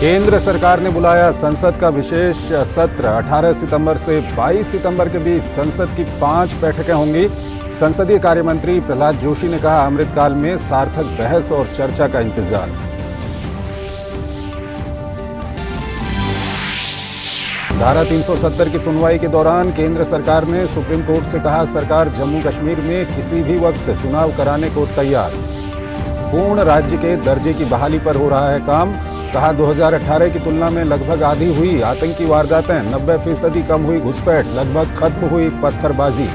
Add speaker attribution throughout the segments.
Speaker 1: केंद्र सरकार ने बुलाया संसद का विशेष सत्र। 18 सितंबर से 22 सितंबर के बीच संसद की 5 बैठकें होंगी। संसदीय कार्य मंत्री प्रहलाद जोशी ने कहा, अमृतकाल में सार्थक बहस और चर्चा का इंतजार। धारा 370 की सुनवाई के दौरान केंद्र सरकार ने सुप्रीम कोर्ट से कहा, सरकार जम्मू कश्मीर में किसी भी वक्त चुनाव कराने को तैयार। पूर्ण राज्य के दर्जे की बहाली पर हो रहा है काम। कहा, 2018 की तुलना में लगभग आधी हुई आतंकी वारदातें, 90% कम हुई घुसपैठ, लगभग खत्म हुई पत्थरबाजी।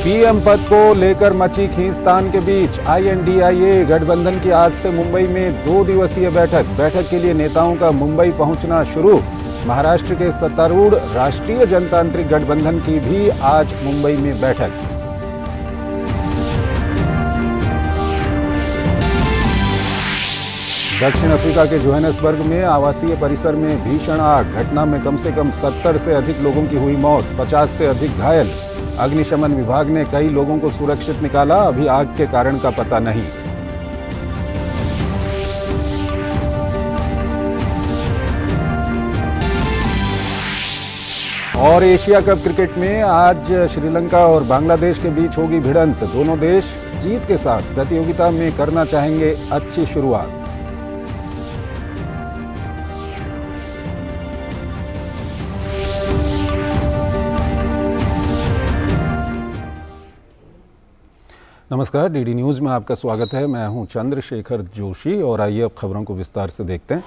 Speaker 1: पीएम पद को लेकर मची खींचतान के बीच INDIA गठबंधन की आज से मुंबई में 2 दिवसीय बैठक के लिए नेताओं का मुंबई पहुंचना शुरू। महाराष्ट्र के सत्तारूढ़ राष्ट्रीय जनतांत्रिक गठबंधन की भी आज मुंबई में बैठक। दक्षिण अफ्रीका के जोहानिसबर्ग में आवासीय परिसर में भीषण आग। घटना में कम से कम 70 से अधिक लोगों की हुई मौत, 50 से अधिक घायल। अग्निशमन विभाग ने कई लोगों को सुरक्षित निकाला। अभी आग के कारण का पता नहीं। और एशिया कप क्रिकेट में आज श्रीलंका और बांग्लादेश के बीच होगी भिड़ंत। दोनों देश जीत के साथ प्रतियोगिता में करना चाहेंगे अच्छी शुरुआत। नमस्कार, डीडी न्यूज़ में आपका स्वागत है। मैं हूं चंद्रशेखर जोशी और आइए अब खबरों को विस्तार से देखते हैं।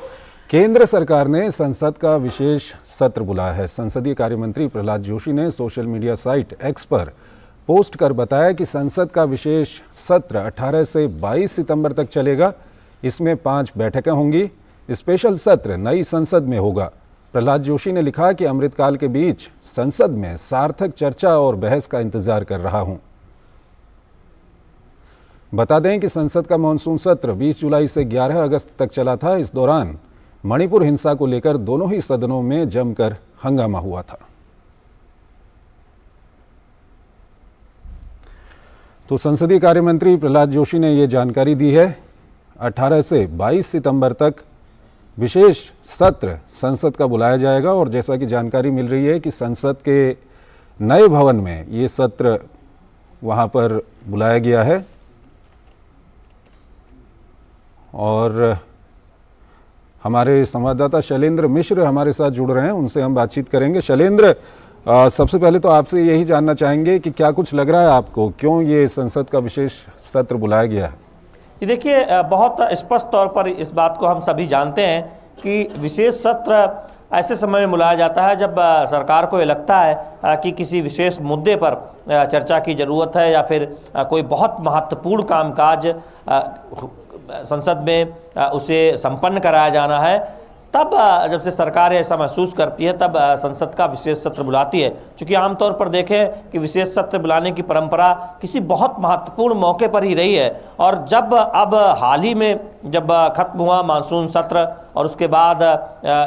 Speaker 1: केंद्र सरकार ने संसद का विशेष सत्र बुलाया है। संसदीय कार्य मंत्री प्रहलाद जोशी ने सोशल मीडिया साइट एक्स पर पोस्ट कर बताया कि संसद का विशेष सत्र 18 से 22 सितंबर तक चलेगा। इसमें 5 बैठकें होंगी। स्पेशल सत्र नई संसद में होगा। प्रहलाद जोशी ने लिखा कि अमृतकाल के बीच संसद में सार्थक चर्चा और बहस का इंतजार कर रहा हूं। बता दें कि संसद का मानसून सत्र 20 जुलाई से 11 अगस्त तक चला था। इस दौरान मणिपुर हिंसा को लेकर दोनों ही सदनों में जमकर हंगामा हुआ था। तो संसदीय कार्य मंत्री प्रहलाद जोशी ने ये जानकारी दी है। 18 से 22 सितंबर तक विशेष सत्र संसद का बुलाया जाएगा और जैसा कि जानकारी मिल रही है कि संसद के नए भवन में ये सत्र वहां पर बुलाया गया है। और हमारे संवाददाता शैलेंद्र मिश्र हमारे साथ जुड़ रहे हैं, उनसे हम बातचीत करेंगे। शैलेंद्र, सबसे पहले तो आपसे यही जानना चाहेंगे कि क्या कुछ लग रहा है आपको, क्यों ये संसद का विशेष सत्र बुलाया गया है?
Speaker 2: ये देखिए, बहुत स्पष्ट तौर पर इस बात को हम सभी जानते हैं कि विशेष सत्र ऐसे समय में बुलाया जाता है जब सरकार को ये लगता है कि किसी विशेष मुद्दे पर चर्चा की ज़रूरत है या फिर कोई बहुत महत्वपूर्ण कामकाज संसद में उसे संपन्न कराया जाना है। तब जब से सरकार ऐसा महसूस करती है तब संसद का विशेष सत्र बुलाती है। क्योंकि आमतौर पर देखें कि विशेष सत्र बुलाने की परंपरा किसी बहुत महत्वपूर्ण मौके पर ही रही है। और जब अब हाल ही में जब खत्म हुआ मानसून सत्र और उसके बाद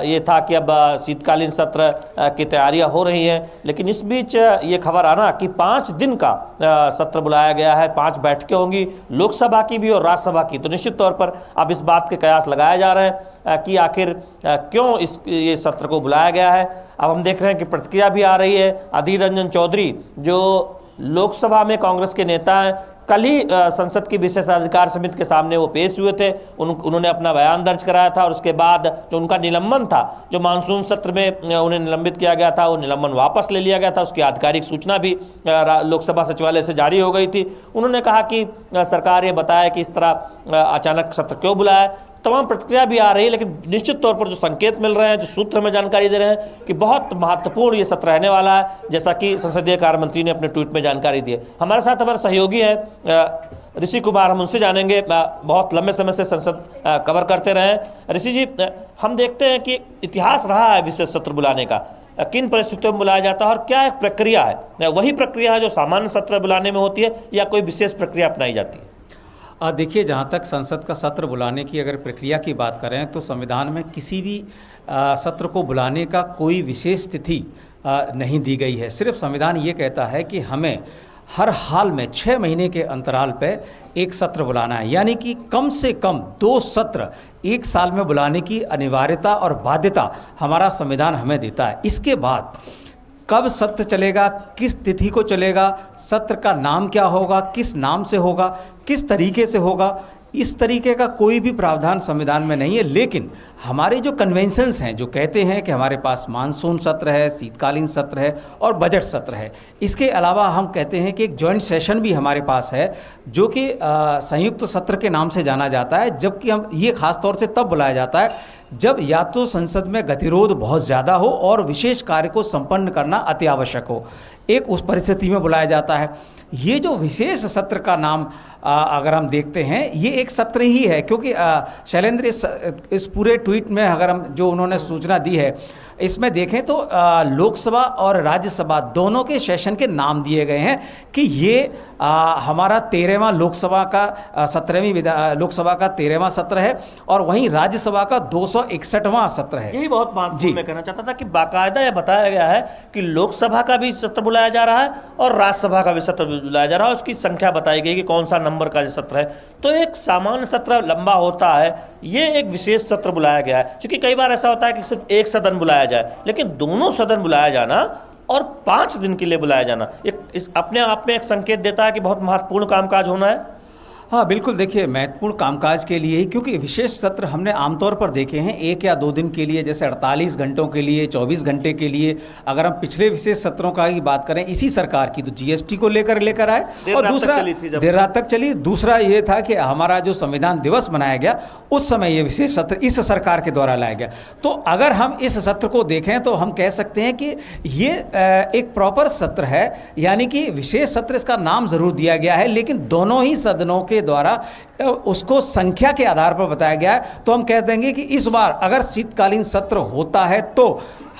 Speaker 2: ये था कि अब शीतकालीन सत्र की तैयारियां हो रही हैं, लेकिन इस बीच ये खबर आना कि 5 दिन का सत्र बुलाया गया है, 5 बैठकें होंगी, लोकसभा की भी और राज्यसभा की। तो निश्चित तौर पर अब इस बात के कयास लगाए जा रहे हैं कि आखिर क्यों ये सत्र को बुलाया गया है। अब हम देख रहे हैं कि प्रतिक्रिया भी आ रही है। अधीर रंजन चौधरी जो लोकसभा में कांग्रेस के नेता हैं, कल ही संसद की विशेषाधिकार समिति के सामने वो पेश हुए थे। उन्होंने अपना बयान दर्ज कराया था और उसके बाद जो उनका निलंबन था, जो मानसून सत्र में उन्हें निलंबित किया गया था, वो निलंबन वापस ले लिया गया था। उसकी आधिकारिक सूचना भी लोकसभा सचिवालय से जारी हो गई थी। उन्होंने कहा कि सरकार ये बताया कि इस तरह अचानक सत्र क्यों बुलाया। तमाम प्रतिक्रिया भी आ रही है, लेकिन निश्चित तौर पर जो संकेत मिल रहे हैं, जो सूत्र हमें जानकारी दे रहे हैं कि बहुत महत्वपूर्ण ये सत्र रहने वाला है, जैसा कि संसदीय कार्य मंत्री ने अपने ट्वीट में जानकारी दी है। हमारे साथ हमारे सहयोगी हैं ऋषि कुमार, हम उनसे जानेंगे। बहुत लंबे समय से संसद कवर करते रहे हैं। ऋषि जी, हम देखते हैं कि इतिहास रहा है विशेष सत्र बुलाने का, किन परिस्थितियों में बुलाया जाता है और क्या एक प्रक्रिया है, वही प्रक्रिया है जो सामान्य सत्र बुलाने में होती है या कोई विशेष प्रक्रिया अपनाई जाती है?
Speaker 3: देखिए, जहाँ तक संसद का सत्र बुलाने की अगर प्रक्रिया की बात करें तो संविधान में किसी भी सत्र को बुलाने का कोई विशेष तिथि नहीं दी गई है। सिर्फ संविधान ये कहता है कि हमें हर हाल में 6 महीने के अंतराल पे एक सत्र बुलाना है, यानी कि कम से कम 2 सत्र एक साल में बुलाने की अनिवार्यता और बाध्यता हमारा संविधान हमें देता है। इसके बाद कब सत्र चलेगा, किस तिथि को चलेगा, सत्र का नाम क्या होगा, किस नाम से होगा, किस तरीके से होगा, इस तरीके का कोई भी प्रावधान संविधान में नहीं है। लेकिन हमारे जो कन्वेंशंस हैं जो कहते हैं कि हमारे पास मानसून सत्र है, शीतकालीन सत्र है और बजट सत्र है, इसके अलावा हम कहते हैं कि एक जॉइंट सेशन भी हमारे पास है जो कि संयुक्त सत्र के नाम से जाना जाता है। जबकि हम ये खास तौर से तब बुलाया जाता है जब या तो संसद में गतिरोध बहुत ज़्यादा हो और विशेष कार्य को संपन्न करना अति आवश्यक हो, एक उस परिस्थिति में बुलाया जाता है। ये जो विशेष सत्र का नाम अगर हम देखते हैं ये एक सत्र ही है, क्योंकि शैलेंद्र इस पूरे ट्वीट में अगर हम जो उन्होंने सूचना दी है इसमें देखें तो लोकसभा और राज्यसभा दोनों के सेशन के नाम दिए गए हैं कि ये हमारा 13वां लोकसभा का 17वीं लोकसभा का 13वां सत्र है और वहीं राज्यसभा का 261वां सत्र है।
Speaker 2: यही बहुत महत्वपूर्ण मैं कहना चाहता था कि बाकायदा यह बताया गया है कि लोकसभा का भी सत्र बुलाया जा रहा है और राज्यसभा का भी सत्र बुलाया जा रहा है। उसकी संख्या बताई गई कि कौन सा नंबर का सत्र है। तो एक सामान्य सत्र लंबा होता है, ये एक विशेष सत्र बुलाया गया है। क्योंकि कई बार ऐसा होता है कि सिर्फ एक सदन बुलाया जाए, लेकिन दोनों सदन बुलाया जाना और 5 दिन के लिए बुलाया जाना इस अपने आप में एक संकेत देता है कि बहुत महत्वपूर्ण कामकाज होना है।
Speaker 3: हाँ बिल्कुल, देखिए महत्वपूर्ण कामकाज के लिए ही, क्योंकि विशेष सत्र हमने आमतौर पर देखे हैं 1 या 2 दिन के लिए, जैसे 48 घंटों के लिए, 24 घंटे के लिए। अगर हम पिछले विशेष सत्रों का ही बात करें इसी सरकार की, तो जीएसटी को लेकर आए और दूसरा देर रात तक चली। दूसरा ये था कि हमारा जो संविधान दिवस मनाया गया उस समय ये विशेष सत्र इस सरकार के द्वारा लाया गया। तो अगर हम इस सत्र को देखें तो हम कह सकते हैं कि ये एक प्रॉपर सत्र है, यानी कि विशेष सत्र इसका नाम जरूर दिया गया है, लेकिन दोनों ही सदनों के द्वारा उसको संख्या के आधार पर बताया गया है। तो हम कह देंगे कि इस बार अगर शीतकालीन सत्र होता है तो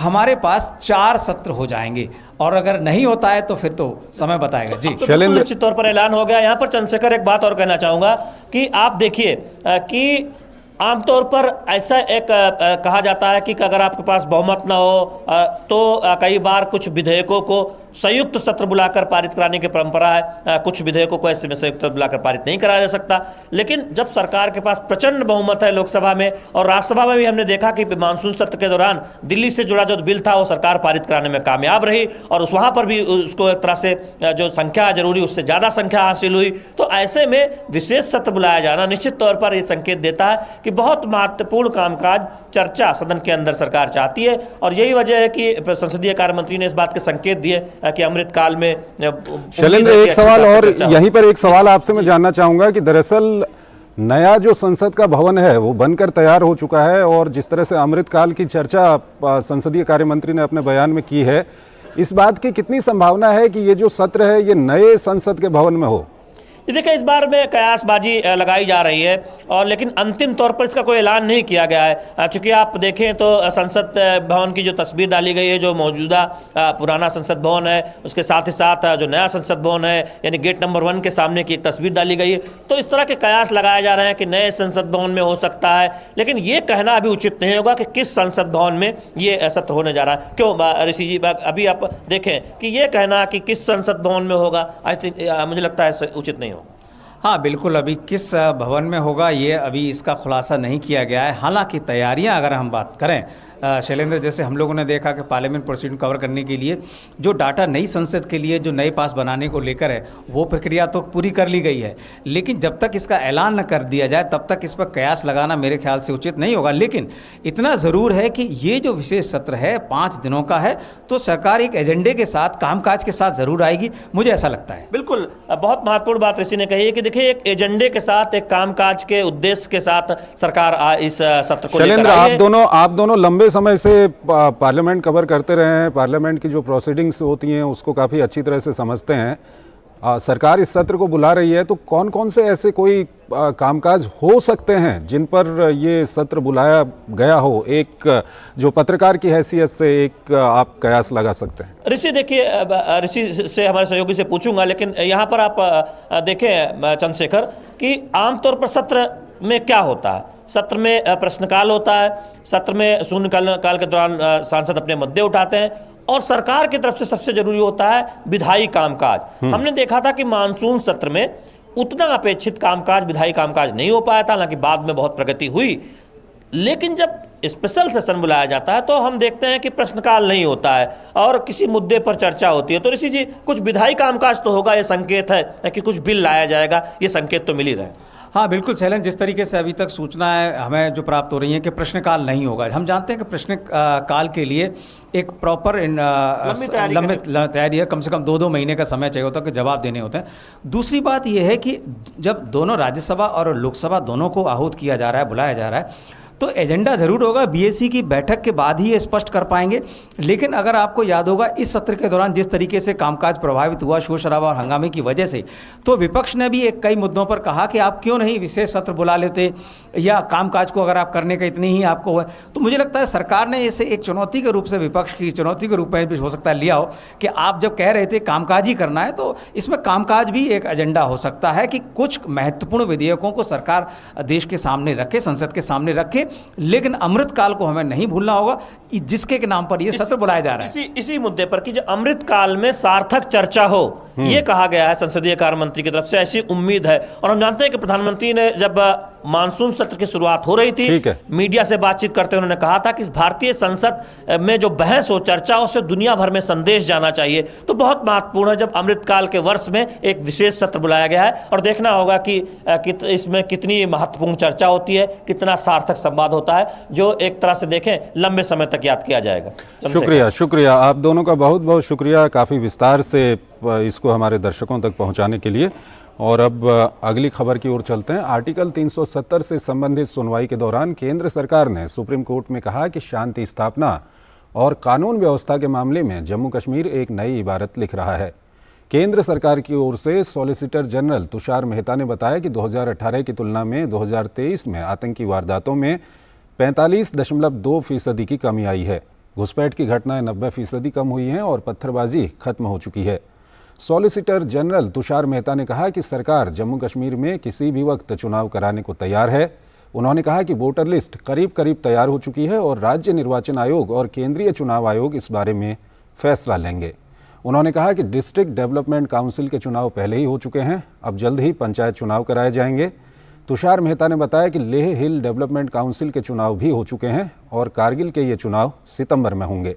Speaker 3: हमारे पास 4 सत्र हो जाएंगे और अगर नहीं होता है तो फिर तो समय बताएगा। जी
Speaker 2: शैलेंद्र, निश्चित तौर पर ऐलान हो गया। यहाँ पर चंद्रशेखर एक बात और कहना चाहूँगा कि आप देखिए कि आमतौर पर ऐसा एक कहा जाता है कि अगर आपके पास बहुमत ना हो तो कई बार कुछ विधेयकों को संयुक्त सत्र बुलाकर पारित कराने की परंपरा है। कुछ विधेयकों को ऐसे में संयुक्त बुलाकर पारित नहीं कराया जा सकता। लेकिन जब सरकार के पास प्रचंड बहुमत है लोकसभा में और राज्यसभा में भी हमने देखा कि मानसून सत्र के दौरान दिल्ली से जुड़ा जो बिल था वो सरकार पारित कराने में कामयाब रही और वहाँ पर भी उसको एक तरह से जो संख्या जरूरी उससे ज़्यादा संख्या हासिल हुई। तो ऐसे में विशेष सत्र बुलाया जाना निश्चित तौर पर यह संकेत देता है कि बहुत महत्वपूर्ण कामकाज चर्चा सदन के अंदर सरकार चाहती है। और यही वजह है कि संसदीय कार्य मंत्री ने इस बात के संकेत दिए कि अमृतकाल में।
Speaker 1: शैलेंद्र, एक सवाल और यहीं पर एक सवाल आपसे मैं जानना चाहूंगा कि दरअसल नया जो संसद का भवन है वो बनकर तैयार हो चुका है और जिस तरह से अमृतकाल की चर्चा संसदीय कार्य मंत्री ने अपने बयान में की है, इस बात की कितनी संभावना है कि ये जो सत्र है ये नए संसद के भवन में हो?
Speaker 2: देखिए, इस बार में कयासबाजी लगाई जा रही है और लेकिन अंतिम तौर पर इसका कोई ऐलान नहीं किया गया है। चूँकि आप देखें तो संसद भवन की जो तस्वीर डाली गई है, जो मौजूदा पुराना संसद भवन है, उसके साथ ही साथ जो नया संसद भवन है यानी गेट नंबर 1 के सामने की एक तस्वीर डाली गई है। तो इस तरह के कयास लगाए जा रहे हैं कि नए संसद भवन में हो सकता है, लेकिन ये कहना अभी उचित नहीं होगा कि किस संसद भवन में ये सत्र होने जा रहा है। क्यों ऋषि जी, अभी आप देखें कि ये कहना कि किस संसद भवन में होगा, आई थिंक मुझे लगता है उचित नहीं होगा।
Speaker 3: हाँ बिल्कुल, अभी किस भवन में होगा ये अभी इसका खुलासा नहीं किया गया है। हालांकि तैयारियां अगर हम बात करें शैलेंद्र, जैसे हम लोगों ने देखा कि पार्लियामेंट प्रोसीडिंग कवर करने के लिए जो डाटा नई संसद के लिए जो नए पास बनाने को लेकर है वो प्रक्रिया तो पूरी कर ली गई है, लेकिन जब तक इसका ऐलान न कर दिया जाए तब तक इस पर कयास लगाना मेरे ख्याल से उचित नहीं होगा। लेकिन इतना ज़रूर है कि ये जो विशेष सत्र है 5 दिनों का है, तो सरकार एक एजेंडे के साथ, कामकाज के साथ ज़रूर आएगी, मुझे ऐसा लगता है।
Speaker 2: बिल्कुल, बहुत महत्वपूर्ण बात ऋषि ने कही है कि देखिए एक एजेंडे के साथ, एक कामकाज के उद्देश्य के साथ सरकार इस सत्र को लेकर आई है।
Speaker 1: आप दोनों लंबे समय से पार्लियामेंट कवर करते रहे हैं, पार्लियामेंट की जो प्रोसीडिंग्स होती हैं उसको काफ़ी अच्छी तरह से समझते हैं। सरकार इस सत्र को बुला रही है, तो कौन कौन से ऐसे कोई कामकाज हो सकते हैं जिन पर ये सत्र बुलाया गया हो? एक जो पत्रकार की हैसियत से एक आप कयास लगा सकते हैं।
Speaker 2: ऋषि, देखिए ऋषि से हमारे सहयोगी से पूछूंगा, लेकिन यहाँ पर आप देखें चंद्रशेखर कि आमतौर पर सत्र में क्या होता है। सत्र में प्रश्नकाल होता है, सत्र में शून्यकाल के दौरान सांसद अपने मुद्दे उठाते हैं और सरकार की तरफ से सबसे जरूरी होता है विधायी कामकाज। हमने देखा था कि मानसून सत्र में उतना अपेक्षित कामकाज, विधायी कामकाज नहीं हो पाया था, हालांकि बाद में बहुत प्रगति हुई। लेकिन जब स्पेशल सेशन बुलाया जाता है तो हम देखते हैं कि प्रश्नकाल नहीं होता है और किसी मुद्दे पर चर्चा होती है। तो ऋषि जी, कुछ विधायी कामकाज तो होगा, ये संकेत है कि कुछ बिल लाया जाएगा, ये संकेत तो मिल ही रहे हैं।
Speaker 3: हाँ बिल्कुल शैलेंद्र, जिस तरीके से अभी तक सूचना है हमें जो प्राप्त हो रही है कि प्रश्नकाल नहीं होगा। हम जानते हैं कि प्रश्नकाल के लिए एक प्रॉपर लंबी तैयारी है, कम से कम 2-2 महीने का समय चाहिए होता है कि जवाब देने होते हैं। दूसरी बात यह है कि जब दोनों राज्यसभा और लोकसभा दोनों को आहूत किया जा रहा है, बुलाया जा रहा है, तो एजेंडा ज़रूर होगा, बीएसी की बैठक के बाद ही ये स्पष्ट कर पाएंगे। लेकिन अगर आपको याद होगा इस सत्र के दौरान जिस तरीके से कामकाज प्रभावित हुआ शोर शराबा और हंगामे की वजह से, तो विपक्ष ने भी कई मुद्दों पर कहा कि आप क्यों नहीं विशेष सत्र बुला लेते, या कामकाज को अगर आप करने का इतनी ही आपको है। तो मुझे लगता है सरकार ने इसे एक चुनौती के रूप से, विपक्ष की चुनौती के रूप में भी हो सकता है लिया हो कि आप जब कह रहे थे कामकाज ही करना है, तो इसमें कामकाज भी एक एजेंडा हो सकता है कि कुछ महत्वपूर्ण विधेयकों को सरकार देश के सामने रखे, संसद के सामने रखे। लेकिन अमृतकाल को हमें नहीं भूलना होगा, जिसके के नाम पर यह सत्र बुलाया जा रहा है।
Speaker 2: इसी मुद्दे पर कि जो अमृतकाल में सार्थक चर्चा हो, यह कहा गया है संसदीय कार्य मंत्री की तरफ से, ऐसी उम्मीद है। और हम जानते हैं कि प्रधानमंत्री ने जब मानसून सत्र की शुरुआत हो रही थी, मीडिया से बातचीत करते हुए उन्होंने कहा था कि भारतीय संसद में जो बहस हो, चर्चा हो, उससे दुनिया भर में संदेश जाना चाहिए। तो बहुत महत्वपूर्ण है जब अमृतकाल के वर्ष में एक विशेष सत्र बुलाया गया है, और देखना होगा कि इसमें कितनी महत्वपूर्ण चर्चा होती है, कितना सार्थक संवाद होता है, जो एक तरह से देखें लंबे समय तक याद किया जाएगा।
Speaker 1: शुक्रिया आप दोनों का, बहुत बहुत शुक्रिया काफ़ी विस्तार से इसको हमारे दर्शकों तक पहुंचाने के लिए। और अब अगली खबर की ओर चलते हैं। आर्टिकल 370 से संबंधित सुनवाई के दौरान केंद्र सरकार ने सुप्रीम कोर्ट में कहा कि शांति स्थापना और कानून व्यवस्था के मामले में जम्मू कश्मीर एक नई इबारत लिख रहा है। केंद्र सरकार की ओर से सॉलिसिटर जनरल तुषार मेहता ने बताया कि 2018 की तुलना में 2023 में आतंकी वारदातों में 45.2% की कमी आई है। घुसपैठ की घटनाएं 90% कम हुई हैं और पत्थरबाजी खत्म हो चुकी है। सॉलिसिटर जनरल तुषार मेहता ने कहा कि सरकार जम्मू कश्मीर में किसी भी वक्त चुनाव कराने को तैयार है। उन्होंने कहा कि वोटर लिस्ट करीब करीब तैयार हो चुकी है और राज्य निर्वाचन आयोग और केंद्रीय चुनाव आयोग इस बारे में फैसला लेंगे। उन्होंने कहा कि डिस्ट्रिक्ट डेवलपमेंट काउंसिल के चुनाव पहले ही हो चुके हैं, अब जल्द ही पंचायत चुनाव कराए जाएंगे। तुषार मेहता ने बताया कि लेह हिल डेवलपमेंट काउंसिल के चुनाव भी हो चुके हैं और कारगिल के ये चुनाव सितंबर में होंगे।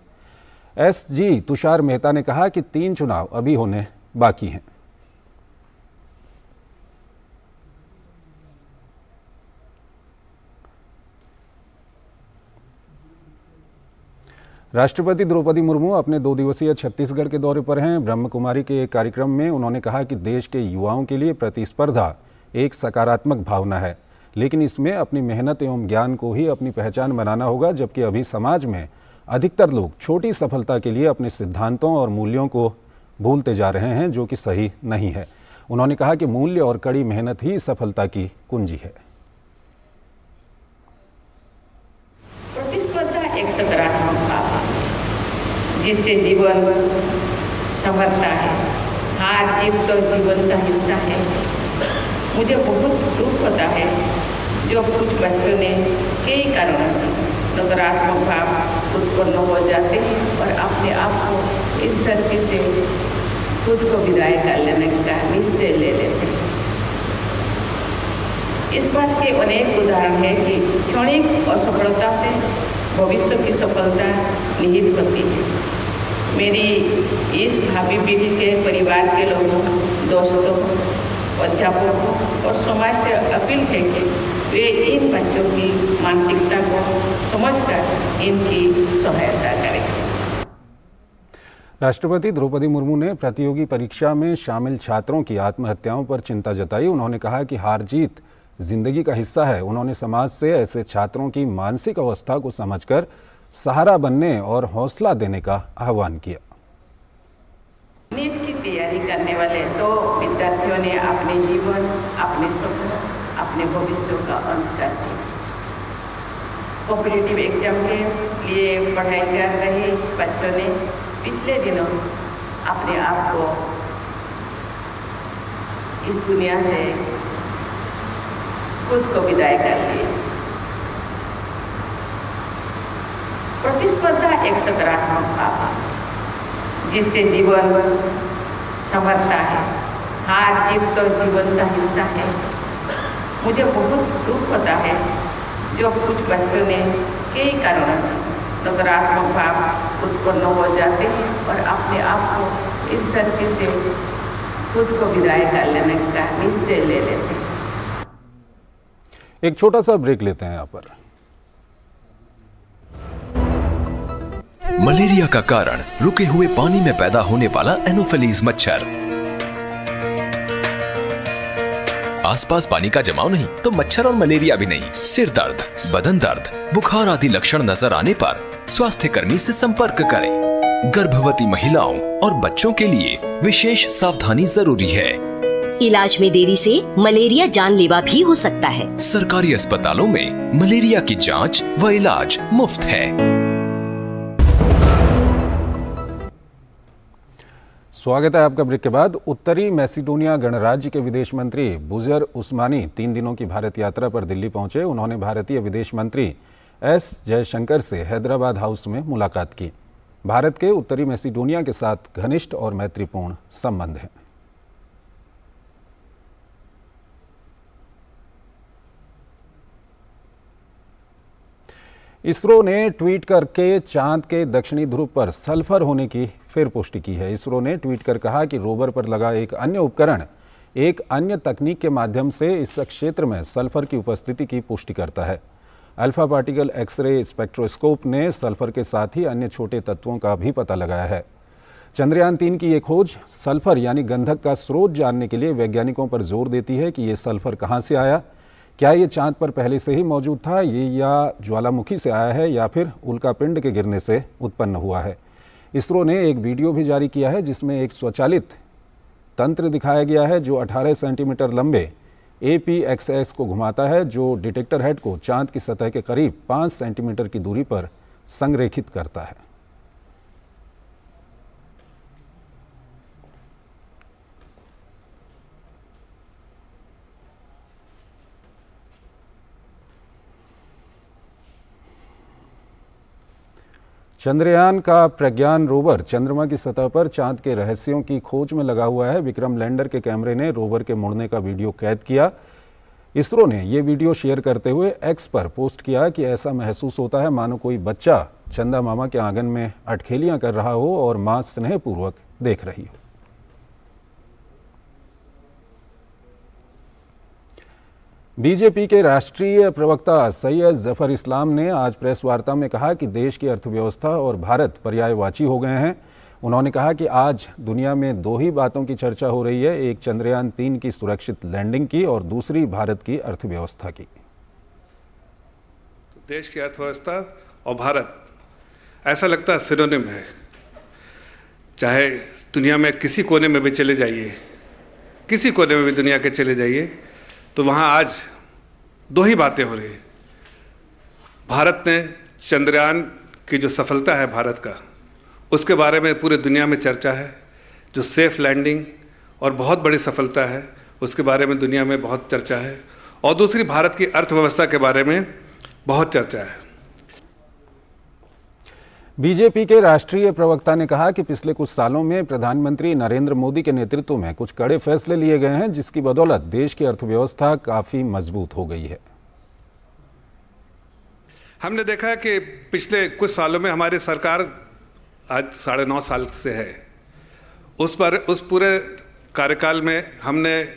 Speaker 1: एसजी तुषार मेहता ने कहा कि 3 चुनाव अभी होने बाकी हैं। राष्ट्रपति द्रौपदी मुर्मू अपने 2 दिवसीय छत्तीसगढ़ के दौरे पर हैं। ब्रह्म कुमारी के एक कार्यक्रम में उन्होंने कहा कि देश के युवाओं के लिए प्रतिस्पर्धा एक सकारात्मक भावना है, लेकिन इसमें अपनी मेहनत एवं ज्ञान को ही अपनी पहचान बनाना होगा, जबकि अभी समाज में अधिकतर लोग छोटी सफलता के लिए अपने सिद्धांतों और मूल्यों को भूलते जा रहे हैं, जो कि सही नहीं है। उन्होंने कहा कि मूल्य और कड़ी मेहनत ही सफलता की कुंजी है।
Speaker 4: प्रतिस्पर्धा एक सकारात्मक भाव है जिससे जीवन संवरता है। हार जीत तो जीवन का हिस्सा है। मुझे बहुत दुख होता है जो कुछ बच्चों ने कई कारणों से नकारात्मक भाव उत्पन्न हो जाते हैं और अपने आप को इस धरती से खुद को विदाई कर लेने का निश्चय ले लेते हैं। इस बात के अनेक उदाहरण हैं कि क्षणिक असफलता से भविष्य की सफलता निहित होती है। मेरी इस भावी पीढ़ी के परिवार के लोगों, दोस्तों, अध्यापकों और समाज से अपील है कि वे इन बच्चों की मानसिकता को समझकर इनकी सहायता करें।
Speaker 1: राष्ट्रपति द्रौपदी मुर्मू ने प्रतियोगी परीक्षा में शामिल छात्रों की आत्महत्याओं पर चिंता जताई। उन्होंने कहा कि हार जीत जिंदगी का हिस्सा है। उन्होंने समाज से ऐसे छात्रों की मानसिक अवस्था को समझकर सहारा बनने और हौसला देने का आह्वान किया।
Speaker 4: नीट की तैयारी करने वाले 2 विद्यार्थियों ने अपने जीवन, अपने सपने, अपने भविष्य का अंत कर दिया। कॉम्पिटिटिव एग्जाम के लिए पढ़ाई कर रहे बच्चों ने पिछले दिनों अपने आप को इस दुनिया से खुद को विदाई कर लिया। प्रतिस्पर्धा एक सकारात्मक भाव है जिससे जीवन संवरता है। हार जीत तो जीवन का हिस्सा है। मुझे बहुत दुख होता है जो कुछ बच्चों ने कई कारणों से नकारात्मक भाव उत्पन्न हो जाते हैं और अपने आप को इस तरीके से खुद को विदाई कर लेने का निश्चय ले लेते हैं।
Speaker 1: एक छोटा सा ब्रेक लेते हैं यहाँ पर।
Speaker 5: मलेरिया का कारण रुके हुए पानी में पैदा होने वाला एनोफिलीज मच्छर। आसपास पानी का जमाव नहीं तो मच्छर और मलेरिया भी नहीं। सिर दर्द, बदन दर्द, बुखार आदि लक्षण नजर आने पर स्वास्थ्य कर्मी से संपर्क करें। गर्भवती महिलाओं और बच्चों के लिए विशेष सावधानी जरूरी है।
Speaker 6: इलाज में देरी से मलेरिया जानलेवा भी हो सकता है।
Speaker 5: सरकारी अस्पतालों में मलेरिया की जांच व इलाज मुफ्त है।
Speaker 1: स्वागत है आपका ब्रेक के बाद। उत्तरी मैसिडोनिया गणराज्य के विदेश मंत्री बुजर उस्मानी 3 दिनों की भारत यात्रा पर दिल्ली पहुंचे। उन्होंने भारतीय विदेश मंत्री एस जयशंकर से हैदराबाद हाउस में मुलाकात की। भारत के उत्तरी मैसिडोनिया के साथ घनिष्ठ और मैत्रीपूर्ण संबंध हैं। इसरो ने ट्वीट करके चांद के दक्षिणी ध्रुव पर सल्फर होने की फिर पुष्टि की है। इसरो ने ट्वीट कर कहा कि रोवर पर लगा एक अन्य उपकरण एक अन्य तकनीक के माध्यम से इस क्षेत्र में सल्फर की उपस्थिति की पुष्टि करता है। अल्फा पार्टिकल एक्सरे स्पेक्ट्रोस्कोप ने सल्फर के साथ ही अन्य छोटे तत्वों का भी पता लगाया है। चंद्रयान 3 की ये खोज सल्फर यानी गंधक का स्रोत जानने के लिए वैज्ञानिकों पर जोर देती है कि ये सल्फर कहाँ से आया, क्या ये चांद पर पहले से ही मौजूद था, ये या ज्वालामुखी से आया है या फिर उल्कापिंड के गिरने से उत्पन्न हुआ है। इसरो ने एक वीडियो भी जारी किया है जिसमें एक स्वचालित तंत्र दिखाया गया है जो 18 सेंटीमीटर लंबे APXS को घुमाता है, जो डिटेक्टर हेड को चांद की सतह के करीब 5 सेंटीमीटर की दूरी पर संरेखित करता है। चंद्रयान का प्रज्ञान रोवर चंद्रमा की सतह पर चांद के रहस्यों की खोज में लगा हुआ है। विक्रम लैंडर के कैमरे ने रोवर के मुड़ने का वीडियो कैद किया। इसरो ने ये वीडियो शेयर करते हुए एक्स पर पोस्ट किया कि ऐसा महसूस होता है मानो कोई बच्चा चंदा मामा के आंगन में अटखेलियां कर रहा हो और मां स्नेहपूर्वक देख रही हो। बीजेपी के राष्ट्रीय प्रवक्ता सैयद जफर इस्लाम ने आज प्रेस वार्ता में कहा कि देश की अर्थव्यवस्था और भारत पर्यायवाची हो गए हैं। उन्होंने कहा कि आज दुनिया में 2 ही बातों की चर्चा हो रही है, एक चंद्रयान 3 की सुरक्षित लैंडिंग की और दूसरी भारत की अर्थव्यवस्था की।
Speaker 7: देश की अर्थव्यवस्था और भारत ऐसा लगता है सिनोनिम है। चाहे दुनिया में किसी कोने में भी चले जाइए, किसी कोने में भी दुनिया के चले जाइए, तो वहाँ आज 2 ही बातें हो रही हैं। भारत ने चंद्रयान की जो सफलता है भारत का, उसके बारे में पूरे दुनिया में चर्चा है। जो सेफ लैंडिंग और बहुत बड़ी सफलता है, उसके बारे में दुनिया में बहुत चर्चा है। और दूसरी भारत की अर्थव्यवस्था के बारे में बहुत चर्चा है।
Speaker 1: बीजेपी के राष्ट्रीय प्रवक्ता ने कहा कि पिछले कुछ सालों में प्रधानमंत्री नरेंद्र मोदी के नेतृत्व में कुछ कड़े फैसले लिए गए हैं, जिसकी बदौलत देश की अर्थव्यवस्था काफी मजबूत हो गई है।
Speaker 7: हमने देखा है कि पिछले कुछ सालों में हमारी सरकार आज 9.5 साल से है। उस पूरे कार्यकाल में हमने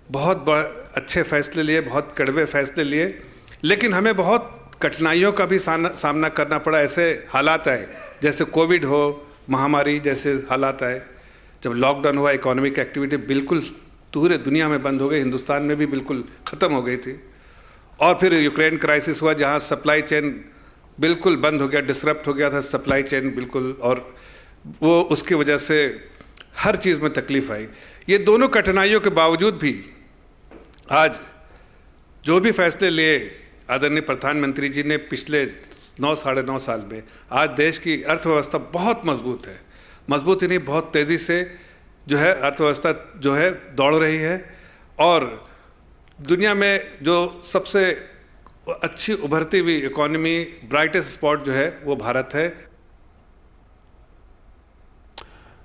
Speaker 7: बहुत अच्छे फैसले लिए, बहुत कड़वे फैसले लिए, लेकिन हमें बहुत कठिनाइयों का भी सामना करना पड़ा। ऐसे हालात आए जैसे कोविड हो, महामारी जैसे हालात आए। जब लॉकडाउन हुआ, इकोनॉमिक एक्टिविटी बिल्कुल पूरे दुनिया में बंद हो गई, हिंदुस्तान में भी बिल्कुल ख़त्म हो गई थी। और फिर यूक्रेन क्राइसिस हुआ, जहाँ सप्लाई चेन बिल्कुल बंद हो गया, डिसरप्ट हो गया था सप्लाई चेन बिल्कुल, और वो उसकी वजह से हर चीज़ में तकलीफ आई। ये दोनों कठिनाइयों के बावजूद भी आज जो भी फैसले लिए आदरणीय प्रधानमंत्री जी ने पिछले 9-9.5 साल में, आज देश की अर्थव्यवस्था बहुत मजबूत है। मजबूत ही नहीं, बहुत तेज़ी से जो है अर्थव्यवस्था जो है दौड़ रही है। और दुनिया में जो सबसे अच्छी उभरती हुई इकोनॉमी, ब्राइटेस्ट स्पॉट जो है वो भारत है।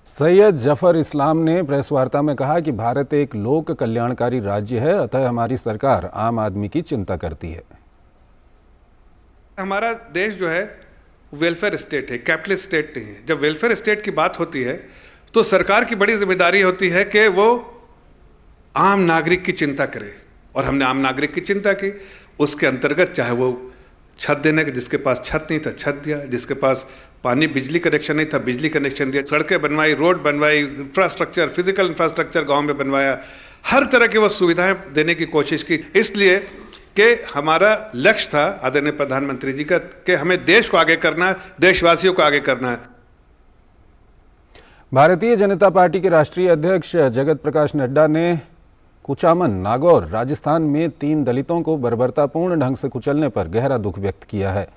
Speaker 1: सैयद जफर इस्लाम ने प्रेस वार्ता में कहा कि भारत एक लोक कल्याणकारी राज्य है, अतः हमारी सरकार आम आदमी की चिंता करती है।
Speaker 7: हमारा देश जो है वेलफेयर स्टेट है, कैपिटलिस्ट स्टेट नहीं है। जब वेलफेयर स्टेट की बात होती है तो सरकार की बड़ी जिम्मेदारी होती है कि वो आम नागरिक की चिंता करे, और हमने आम नागरिक की चिंता की। उसके अंतर्गत चाहे वो छत देने के, जिसके पास छत नहीं था छत दिया, जिसके पास पानी बिजली कनेक्शन नहीं था बिजली कनेक्शन दिया, सड़कें बनवाई, रोड बनवाई, इंफ्रास्ट्रक्चर, फिजिकल इंफ्रास्ट्रक्चर गांव में बनवाया, हर तरह की वो सुविधाएं देने की कोशिश की। इसलिए कि हमारा लक्ष्य था आदरणीय प्रधानमंत्री जी का कि हमें देश को आगे करना है, देशवासियों को आगे करना है।
Speaker 1: भारतीय जनता पार्टी के राष्ट्रीय अध्यक्ष जगत प्रकाश नड्डा ने कुचामन, नागौर, राजस्थान में 3 दलितों को बर्बरतापूर्ण ढंग से कुचलने पर गहरा दुख व्यक्त किया है।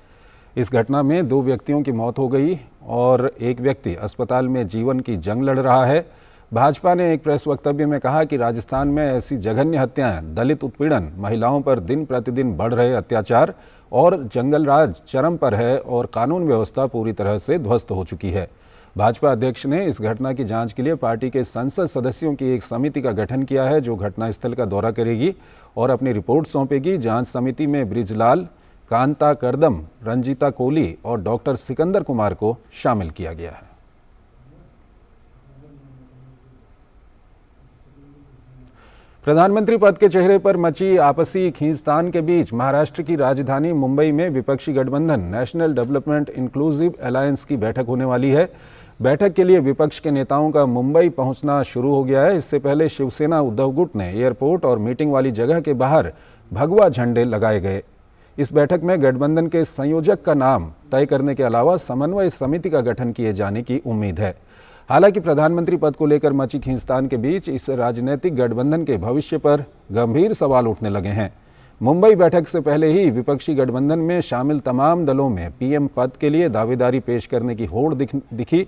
Speaker 1: इस घटना में 2 व्यक्तियों की मौत हो गई और एक व्यक्ति अस्पताल में जीवन की जंग लड़ रहा है। भाजपा ने एक प्रेस वक्तव्य में कहा कि राजस्थान में ऐसी जघन्य हत्याएं, दलित उत्पीड़न, महिलाओं पर दिन प्रतिदिन बढ़ रहे अत्याचार और जंगलराज चरम पर है और कानून व्यवस्था पूरी तरह से ध्वस्त हो चुकी है। भाजपा अध्यक्ष ने इस घटना की जांच के लिए पार्टी के संसद सदस्यों की एक समिति का गठन किया है, जो घटनास्थल का दौरा करेगी और अपनी रिपोर्ट सौंपेगी। जांच समिति में ब्रिजलाल, कांता करदम, रंजीता कोहली और डॉक्टर सिकंदर कुमार को शामिल किया गया है। प्रधानमंत्री पद के चेहरे पर मची आपसी खींचतान के बीच महाराष्ट्र की राजधानी मुंबई में विपक्षी गठबंधन नेशनल डेवलपमेंट इंक्लूसिव अलायंस की बैठक होने वाली है। बैठक के लिए विपक्ष के नेताओं का मुंबई पहुंचना शुरू हो गया है। इससे पहले शिवसेना उद्धव गुट ने एयरपोर्ट और मीटिंग वाली जगह के बाहर भगवा झंडे लगाए गए। इस बैठक में गठबंधन के संयोजक का नाम तय करने के अलावा समन्वय समिति का गठन किए जाने की उम्मीद है। हालांकि प्रधानमंत्री पद को लेकर मची खींचतान के बीच इस राजनीतिक गठबंधन के भविष्य पर गंभीर सवाल उठने लगे हैं। मुंबई बैठक से पहले ही विपक्षी गठबंधन में शामिल तमाम दलों में पीएम पद के लिए दावेदारी पेश करने की होड़ दिखी।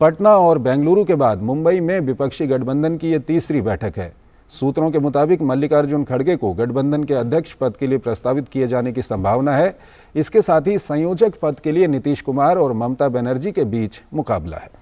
Speaker 1: पटना और बेंगलुरु के बाद मुंबई में विपक्षी गठबंधन की ये तीसरी बैठक है। सूत्रों के मुताबिक मल्लिकार्जुन खड़गे को गठबंधन के अध्यक्ष पद के लिए प्रस्तावित किए जाने की संभावना है। इसके साथ ही संयोजक पद के लिए नीतीश कुमार और ममता बनर्जी के बीच मुकाबला है।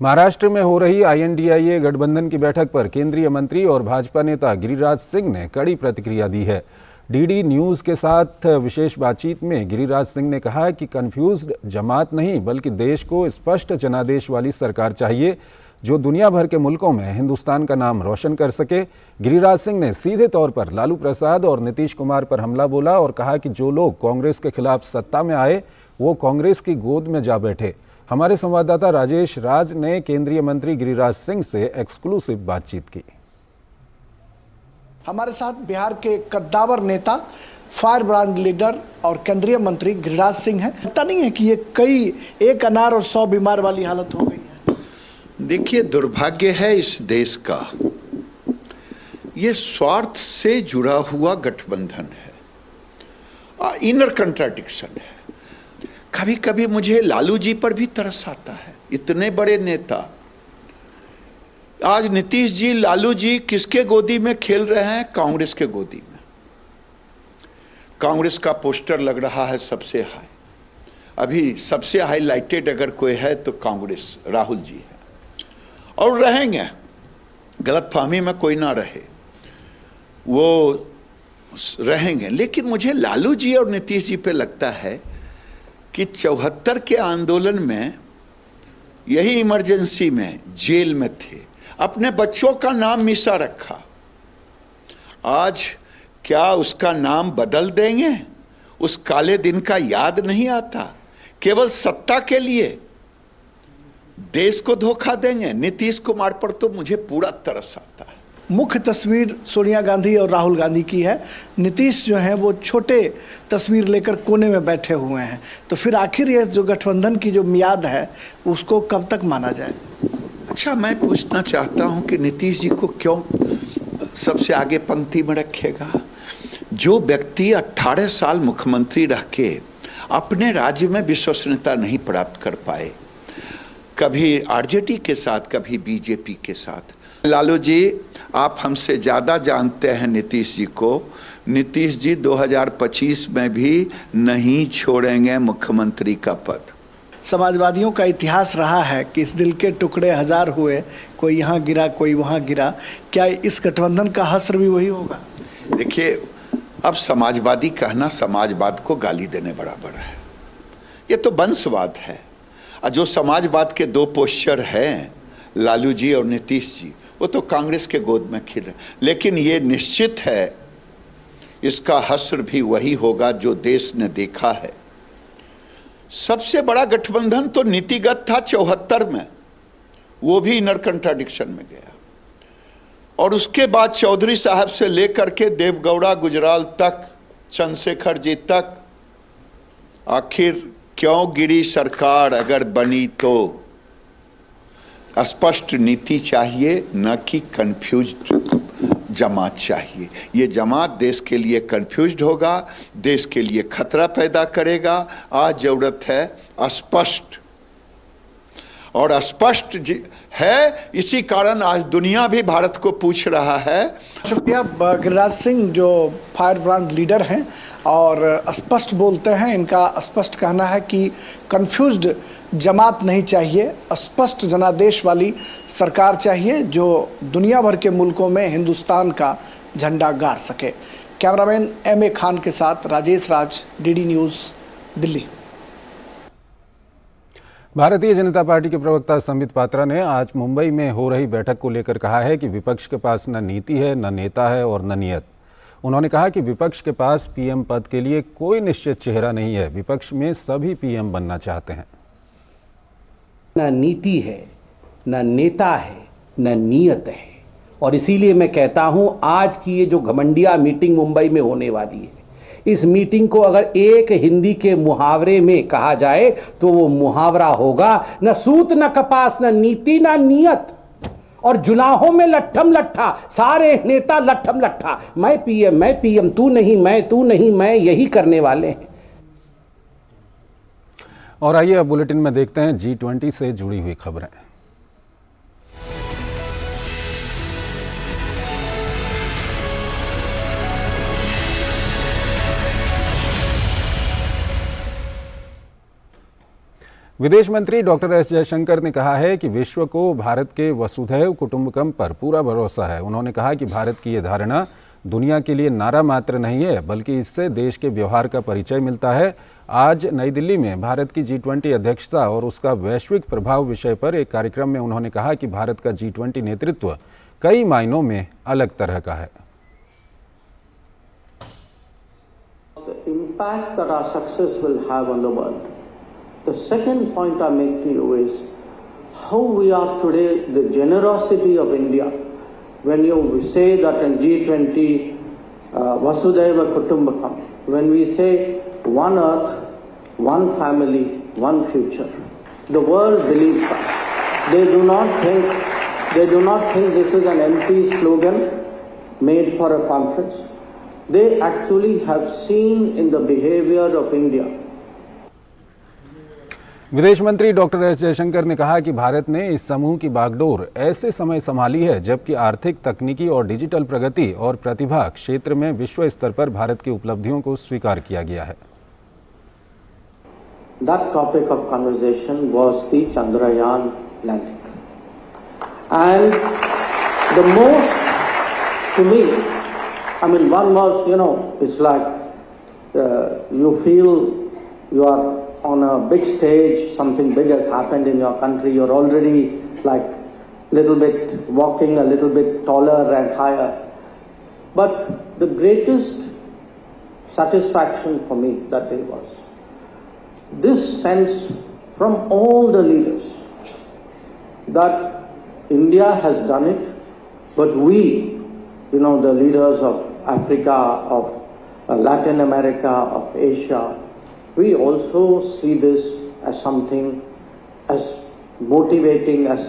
Speaker 1: महाराष्ट्र में हो रही INDIA गठबंधन की बैठक पर केंद्रीय मंत्री और भाजपा नेता गिरिराज सिंह ने कड़ी प्रतिक्रिया दी है। डीडी न्यूज़ के साथ विशेष बातचीत में गिरिराज सिंह ने कहा कि कंफ्यूज्ड जमात नहीं बल्कि देश को स्पष्ट जनादेश वाली सरकार चाहिए जो दुनिया भर के मुल्कों में हिंदुस्तान का नाम रोशन कर सके। गिरिराज सिंह ने सीधे तौर पर लालू प्रसाद और नीतीश कुमार पर हमला बोला और कहा कि जो लोग कांग्रेस के खिलाफ सत्ता में आए वो कांग्रेस की गोद में जा बैठे। हमारे संवाददाता राजेश राज ने केंद्रीय मंत्री गिरिराज सिंह से एक्सक्लूसिव बातचीत की।
Speaker 8: हमारे साथ बिहार के कद्दावर नेता, फायर ब्रांड लीडर और केंद्रीय मंत्री गिरिराज सिंह हैं। लगता नहीं है कि ये कई एक अनार और 100 बीमार वाली हालत हो गई है?
Speaker 9: देखिए, दुर्भाग्य है इस देश का, ये स्वार्थ से जुड़ा हुआ गठबंधन है, इनर कंट्राडिक्शन है। कभी कभी मुझे लालू जी पर भी तरस आता है। इतने बड़े नेता, आज नीतीश जी, लालू जी किसके गोदी में खेल रहे हैं? कांग्रेस के गोदी में। कांग्रेस का पोस्टर लग रहा है सबसे हाई। अभी सबसे हाईलाइटेड अगर कोई है तो कांग्रेस, राहुल जी है और रहेंगे। गलतफहमी में कोई ना रहे, वो रहेंगे। लेकिन मुझे लालू जी और नीतीश जी पे लगता है कि 74 के आंदोलन में यही इमरजेंसी में जेल में थे, अपने बच्चों का नाम मीसा रखा। आज क्या उसका नाम बदल देंगे? उस काले दिन का याद नहीं आता? केवल सत्ता के लिए देश को धोखा देंगे? नीतीश कुमार पर तो मुझे पूरा तरस आता है।
Speaker 8: मुख्य तस्वीर सोनिया गांधी और राहुल गांधी की है। नीतीश जो है वो छोटे तस्वीर लेकर कोने में बैठे हुए हैं। तो फिर आखिर ये जो गठबंधन की जो मियाद है उसको कब तक माना जाए?
Speaker 9: अच्छा, मैं पूछना चाहता हूं कि नीतीश जी को क्यों सबसे आगे पंक्ति में रखेगा? जो व्यक्ति 18 साल मुख्यमंत्री रह के अपने राज्य में विश्वसनीयता नहीं प्राप्त कर पाए, कभी आरजेडी के साथ, कभी बीजेपी के साथ। लालू जी आप हमसे ज़्यादा जानते हैं नीतीश जी को। नीतीश जी 2025 में भी नहीं छोड़ेंगे मुख्यमंत्री का पद।
Speaker 8: समाजवादियों का इतिहास रहा है कि इस दिल के टुकड़े हजार हुए, कोई यहाँ गिरा कोई वहाँ गिरा। क्या इस गठबंधन का हश्र भी वही होगा?
Speaker 9: देखिए, अब समाजवादी कहना समाजवाद को गाली देने बराबर है। ये तो वंशवाद है। और जो समाजवाद के दो पोस्चर हैं, लालू जी और नीतीश जी, वो तो कांग्रेस के गोद में खिल रहे। लेकिन ये निश्चित है, इसका हश्र भी वही होगा जो देश ने देखा है। सबसे बड़ा गठबंधन तो नीतिगत था 74 में, वो भी इनर कंट्राडिक्शन में गया। और उसके बाद चौधरी साहब से लेकर के देवगौड़ा गुजराल तक, चंद्रशेखर जी तक, आखिर क्यों गिरी सरकार अगर बनी तो? स्पष्ट नीति चाहिए, न कि कंफ्यूज्ड जमात चाहिए। ये जमात देश के लिए कंफ्यूज्ड होगा, देश के लिए खतरा पैदा करेगा। आज जरूरत है स्पष्ट, और स्पष्ट है। इसी कारण आज दुनिया भी भारत को पूछ रहा है।
Speaker 8: शुक्रिया। गिरिराज सिंह जो फायर ब्रांड लीडर हैं और स्पष्ट बोलते हैं, इनका स्पष्ट कहना है कि कंफ्यूज्ड जमात नहीं चाहिए, स्पष्ट जनादेश वाली सरकार चाहिए जो दुनिया भर के मुल्कों में हिंदुस्तान का झंडा गाड़ सके। कैमरामैन एम ए खान के साथ Rajesh Raj, DD news, Delhi.
Speaker 1: Bharatiya Janata party के प्रवक्ता संबित पात्रा ने आज मुंबई में हो रही बैठक को लेकर कहा है कि विपक्ष के पास न नीति है, न नेता है और न नियत। उन्होंने कहा कि विपक्ष के पास पीएम पद के लिए कोई निश्चित चेहरा नहीं है। विपक्ष में सभी पीएम बनना चाहते हैं।
Speaker 10: न नीति है, न नेता है, न नियत है। और इसीलिए मैं कहता हूं, आज की ये जो घमंडिया मीटिंग मुंबई में होने वाली है, इस मीटिंग को अगर एक हिंदी के मुहावरे में कहा जाए तो वो मुहावरा होगा, न सूत न कपास, न नीति न नियत, और जुलाहों में लट्ठम लट्ठा, सारे नेता लट्ठम लट्ठा, मैं पीएम, तू नहीं मैं, यही करने वाले हैं।
Speaker 1: और आइए अब बुलेटिन में देखते हैं G20 से जुड़ी हुई खबरें। विदेश मंत्री डॉक्टर एस जयशंकर ने कहा है कि विश्व को भारत के वसुधैव कुटुंबकम पर पूरा भरोसा है। उन्होंने कहा कि भारत की ये धारणा दुनिया के लिए नारा मात्र नहीं है, बल्कि इससे देश के व्यवहार का परिचय मिलता है। आज नई दिल्ली में भारत की G20 अध्यक्षता और उसका वैश्विक प्रभाव विषय पर एक कार्यक्रम में उन्होंने कहा कि भारत का G20 नेतृत्व कई मायनों में अलग तरह का है।
Speaker 11: The second point I'm making you is how we are today, the generosity of India. When you say that in G20, Vasudhaiva Kutumbakam, when we say one earth, one family, one future, the world believes that. They do not think this is an empty slogan made for a conference. They actually have seen in the behavior of India.
Speaker 1: विदेश मंत्री doctor S Jaishankar ने कहा कि भारत ने इस समूह की बागडोर ऐसे समय संभाली है जबकि आर्थिक, तकनीकी और डिजिटल प्रगति और प्रतिभा क्षेत्र में विश्व स्तर पर भारत की उपलब्धियों को स्वीकार किया गया है।
Speaker 11: That topic of conversation was the Chandrayaan landing. And the most, to me, I mean, one was, it's like you feel you are on a big stage, something big has happened in your country, you're already like little bit walking a little bit taller and higher. But the greatest satisfaction for me that day was this sense from all the leaders that India has done it, but we, the leaders of Africa, of Latin America, of Asia, we also see this as something as motivating, as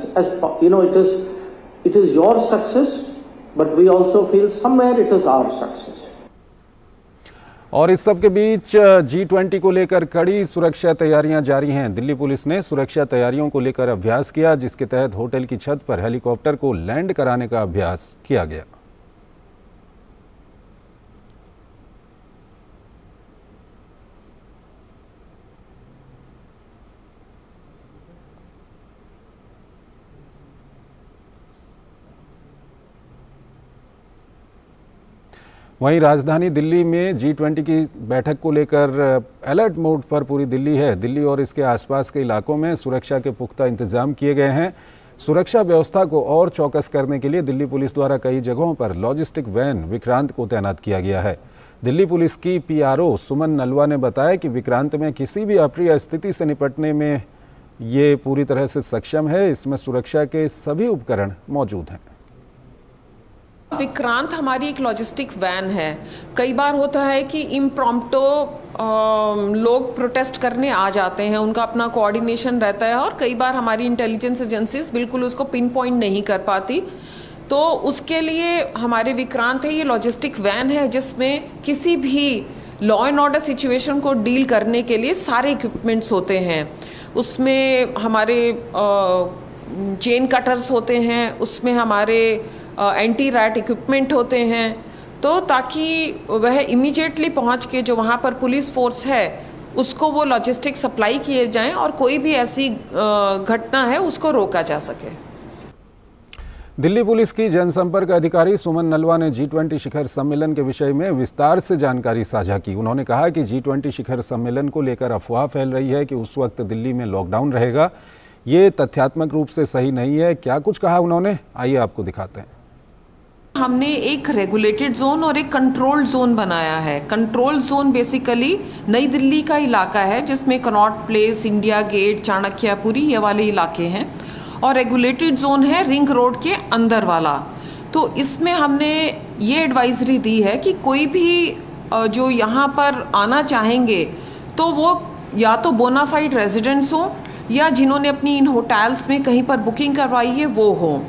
Speaker 11: it is your success, but we also feel somewhere it is our success.
Speaker 1: और इस सब के बीच G20 को लेकर कड़ी सुरक्षा तैयारियां जारी हैं। दिल्ली पुलिस ने सुरक्षा तैयारियों को लेकर अभ्यास किया, जिसके तहत होटल की छत पर हेलीकॉप्टर को लैंड कराने का अभ्यास किया गया। वहीं राजधानी दिल्ली में G20 की बैठक को लेकर अलर्ट मोड पर पूरी दिल्ली है। दिल्ली और इसके आसपास के इलाकों में सुरक्षा के पुख्ता इंतजाम किए गए हैं। सुरक्षा व्यवस्था को और चौकस करने के लिए दिल्ली पुलिस द्वारा कई जगहों पर लॉजिस्टिक वैन विक्रांत को तैनात किया गया है। दिल्ली पुलिस की PRO सुमन नलवा ने बताया कि विक्रांत में किसी भी अप्रिय स्थिति से निपटने में ये पूरी तरह से सक्षम है। इसमें सुरक्षा के सभी उपकरण मौजूद हैं।
Speaker 12: विक्रांत हमारी एक लॉजिस्टिक वैन है। कई बार होता है कि इम्प्रॉम्प्टो लोग प्रोटेस्ट करने आ जाते हैं, उनका अपना कोऑर्डिनेशन रहता है और कई बार हमारी इंटेलिजेंस एजेंसीज बिल्कुल उसको पिन पॉइंट नहीं कर पाती। तो उसके लिए हमारे विक्रांत है, ये लॉजिस्टिक वैन है जिसमें किसी भी लॉ एंड ऑर्डर सिचुएशन को डील करने के लिए सारे इक्विपमेंट्स होते हैं। उसमें हमारे चेन कटर्स होते हैं, उसमें हमारे एंटी रैट इक्विपमेंट होते हैं, तो ताकि वह इमीडिएटली पहुंच के जो वहाँ पर पुलिस फोर्स है उसको वो लॉजिस्टिक सप्लाई किए जाएं और कोई भी ऐसी घटना है उसको रोका जा सके।
Speaker 1: दिल्ली पुलिस की जनसंपर्क अधिकारी सुमन नलवा ने G20 शिखर सम्मेलन के विषय में विस्तार से जानकारी साझा की। उन्होंने कहा कि G20 शिखर सम्मेलन को लेकर अफवाह फैल रही है कि उस वक्त दिल्ली में लॉकडाउन रहेगा। ये तथ्यात्मक रूप से सही नहीं है। क्या कुछ कहा उन्होंने, आइए आपको दिखाते हैं।
Speaker 12: हमने एक रेगुलेटेड जोन और एक कंट्रोल्ड जोन बनाया है। कंट्रोल जोन बेसिकली नई दिल्ली का इलाका है जिसमें Connaught Place, India Gate, Chanakyapuri ये वाले इलाके हैं, और रेगुलेटेड जोन है रिंग रोड के अंदर वाला। तो इसमें हमने ये एडवाइजरी दी है कि कोई भी जो यहाँ पर आना चाहेंगे तो वो या तो बोनाफाइड रेजिडेंट्स हो या जिन्होंने अपनी इन होटल्स में कहीं पर बुकिंग करवाई है वो हो।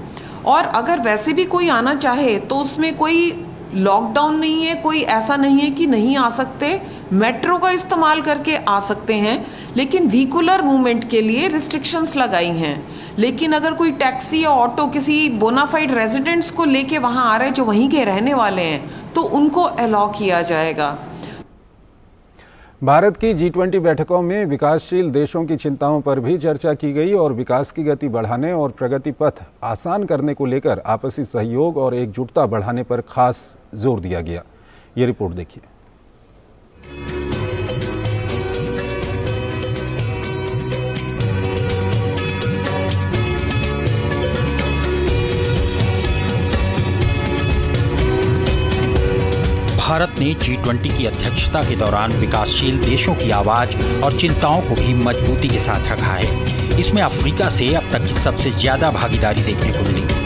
Speaker 12: और अगर वैसे भी कोई आना चाहे तो उसमें कोई लॉकडाउन नहीं है, कोई ऐसा नहीं है कि नहीं आ सकते। मेट्रो का इस्तेमाल करके आ सकते हैं, लेकिन व्हीकुलर मूवमेंट के लिए रिस्ट्रिक्शंस लगाई हैं। लेकिन अगर कोई टैक्सी या ऑटो किसी बोनाफाइड रेजिडेंट्स को लेके वहाँ आ रहे हैं जो वहीं के रहने वाले हैं तो उनको अलाउ किया जाएगा।
Speaker 1: भारत की G20 बैठकों में विकासशील देशों की चिंताओं पर भी चर्चा की गई और विकास की गति बढ़ाने और प्रगति पथ आसान करने को लेकर आपसी सहयोग और एकजुटता बढ़ाने पर खास जोर दिया गया। ये रिपोर्ट देखिए।
Speaker 13: भारत ने G20 की अध्यक्षता के दौरान विकासशील देशों की आवाज और चिंताओं को भी मजबूती के साथ रखा है। इसमें अफ्रीका से अब तक की सबसे ज्यादा भागीदारी देखने को मिली।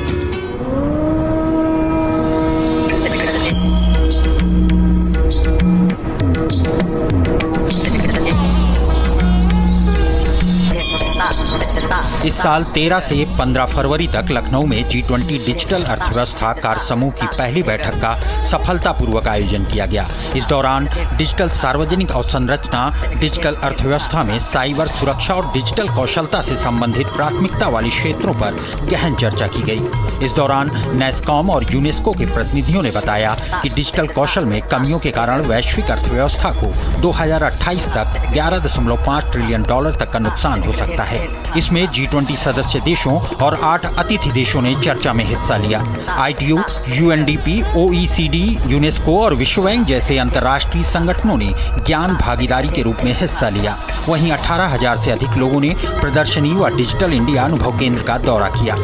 Speaker 13: इस साल 13 से 15 फरवरी तक लखनऊ में G20 डिजिटल अर्थव्यवस्था कार्य समूह की पहली बैठक का सफलतापूर्वक आयोजन किया गया। इस दौरान डिजिटल सार्वजनिक अवसंरचना, डिजिटल अर्थव्यवस्था में साइबर सुरक्षा और डिजिटल कौशलता से संबंधित प्राथमिकता वाले क्षेत्रों पर गहन चर्चा की गई। इस दौरान नेस्कॉम और यूनेस्को के प्रतिनिधियों ने बताया कि डिजिटल कौशल में कमियों के कारण वैश्विक अर्थव्यवस्था को 2028 तक $11.5 ट्रिलियन तक का नुकसान हो सकता है। इसमें G20 सदस्य देशों और 8 अतिथि देशों ने चर्चा में हिस्सा लिया। ITU, UNDP, OECD, यूनेस्को और विश्व बैंक जैसे अंतर्राष्ट्रीय संगठनों ने ज्ञान भागीदारी के रूप में हिस्सा लिया। वहीं 18,000 से अधिक लोगों ने प्रदर्शनी व डिजिटल इंडिया अनुभव केंद्र का दौरा किया।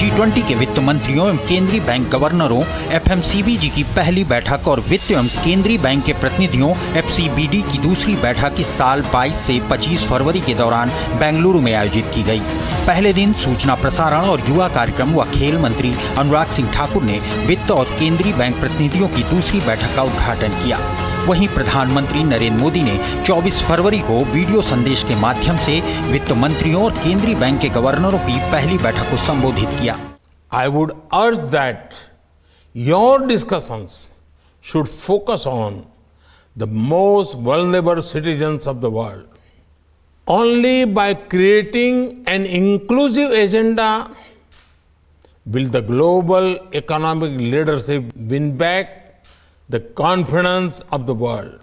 Speaker 13: G20 के वित्त मंत्रियों एवं केंद्रीय बैंक गवर्नरों, FMCBG की पहली बैठक और वित्त एवं केंद्रीय बैंक के प्रतिनिधियों FCBD की दूसरी बैठक इस साल 22 से 25 फरवरी के दौरान बेंगलुरु में आयोजित की गई। पहले दिन सूचना प्रसारण और युवा कार्यक्रम व खेल मंत्री अनुराग सिंह ठाकुर ने वित्त और केंद्रीय बैंक प्रतिनिधियों की दूसरी बैठक का उद्घाटन किया। वहीं प्रधानमंत्री नरेंद्र मोदी ने 24 फरवरी को वीडियो संदेश के माध्यम से वित्त मंत्रियों और केंद्रीय बैंक के गवर्नरों की पहली बैठक को संबोधित किया।
Speaker 14: I would urge that your discussions should focus on the most vulnerable citizens of the world. Only by creating an inclusive agenda will the global economic leadership win back the confidence of the world.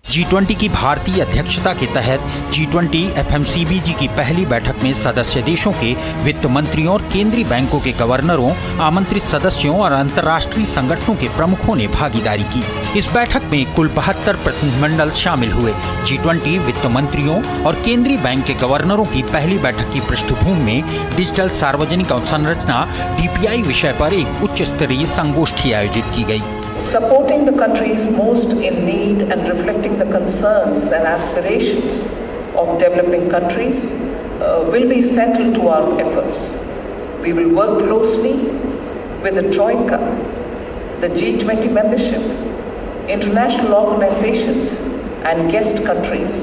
Speaker 13: G20 की भारतीय अध्यक्षता के तहत G20 FMCBG की पहली बैठक में सदस्य देशों के वित्त मंत्रियों और केंद्रीय बैंकों के गवर्नरों, आमंत्रित सदस्यों और अंतर्राष्ट्रीय संगठनों के प्रमुखों ने भागीदारी की। इस बैठक में कुल 72 प्रतिनिधिमंडल शामिल हुए। G20 वित्त मंत्रियों और केंद्रीय बैंक के गवर्नरों की पहली बैठक की पृष्ठभूमि में डिजिटल सार्वजनिक अवसंरचना DPI विषय पर एक उच्च स्तरीय संगोष्ठी आयोजित की गई।
Speaker 15: Supporting the countries most in need and reflecting the concerns and aspirations of developing countries will be central to our efforts. We will work closely with the Troika, the G20 membership, international organizations and guest countries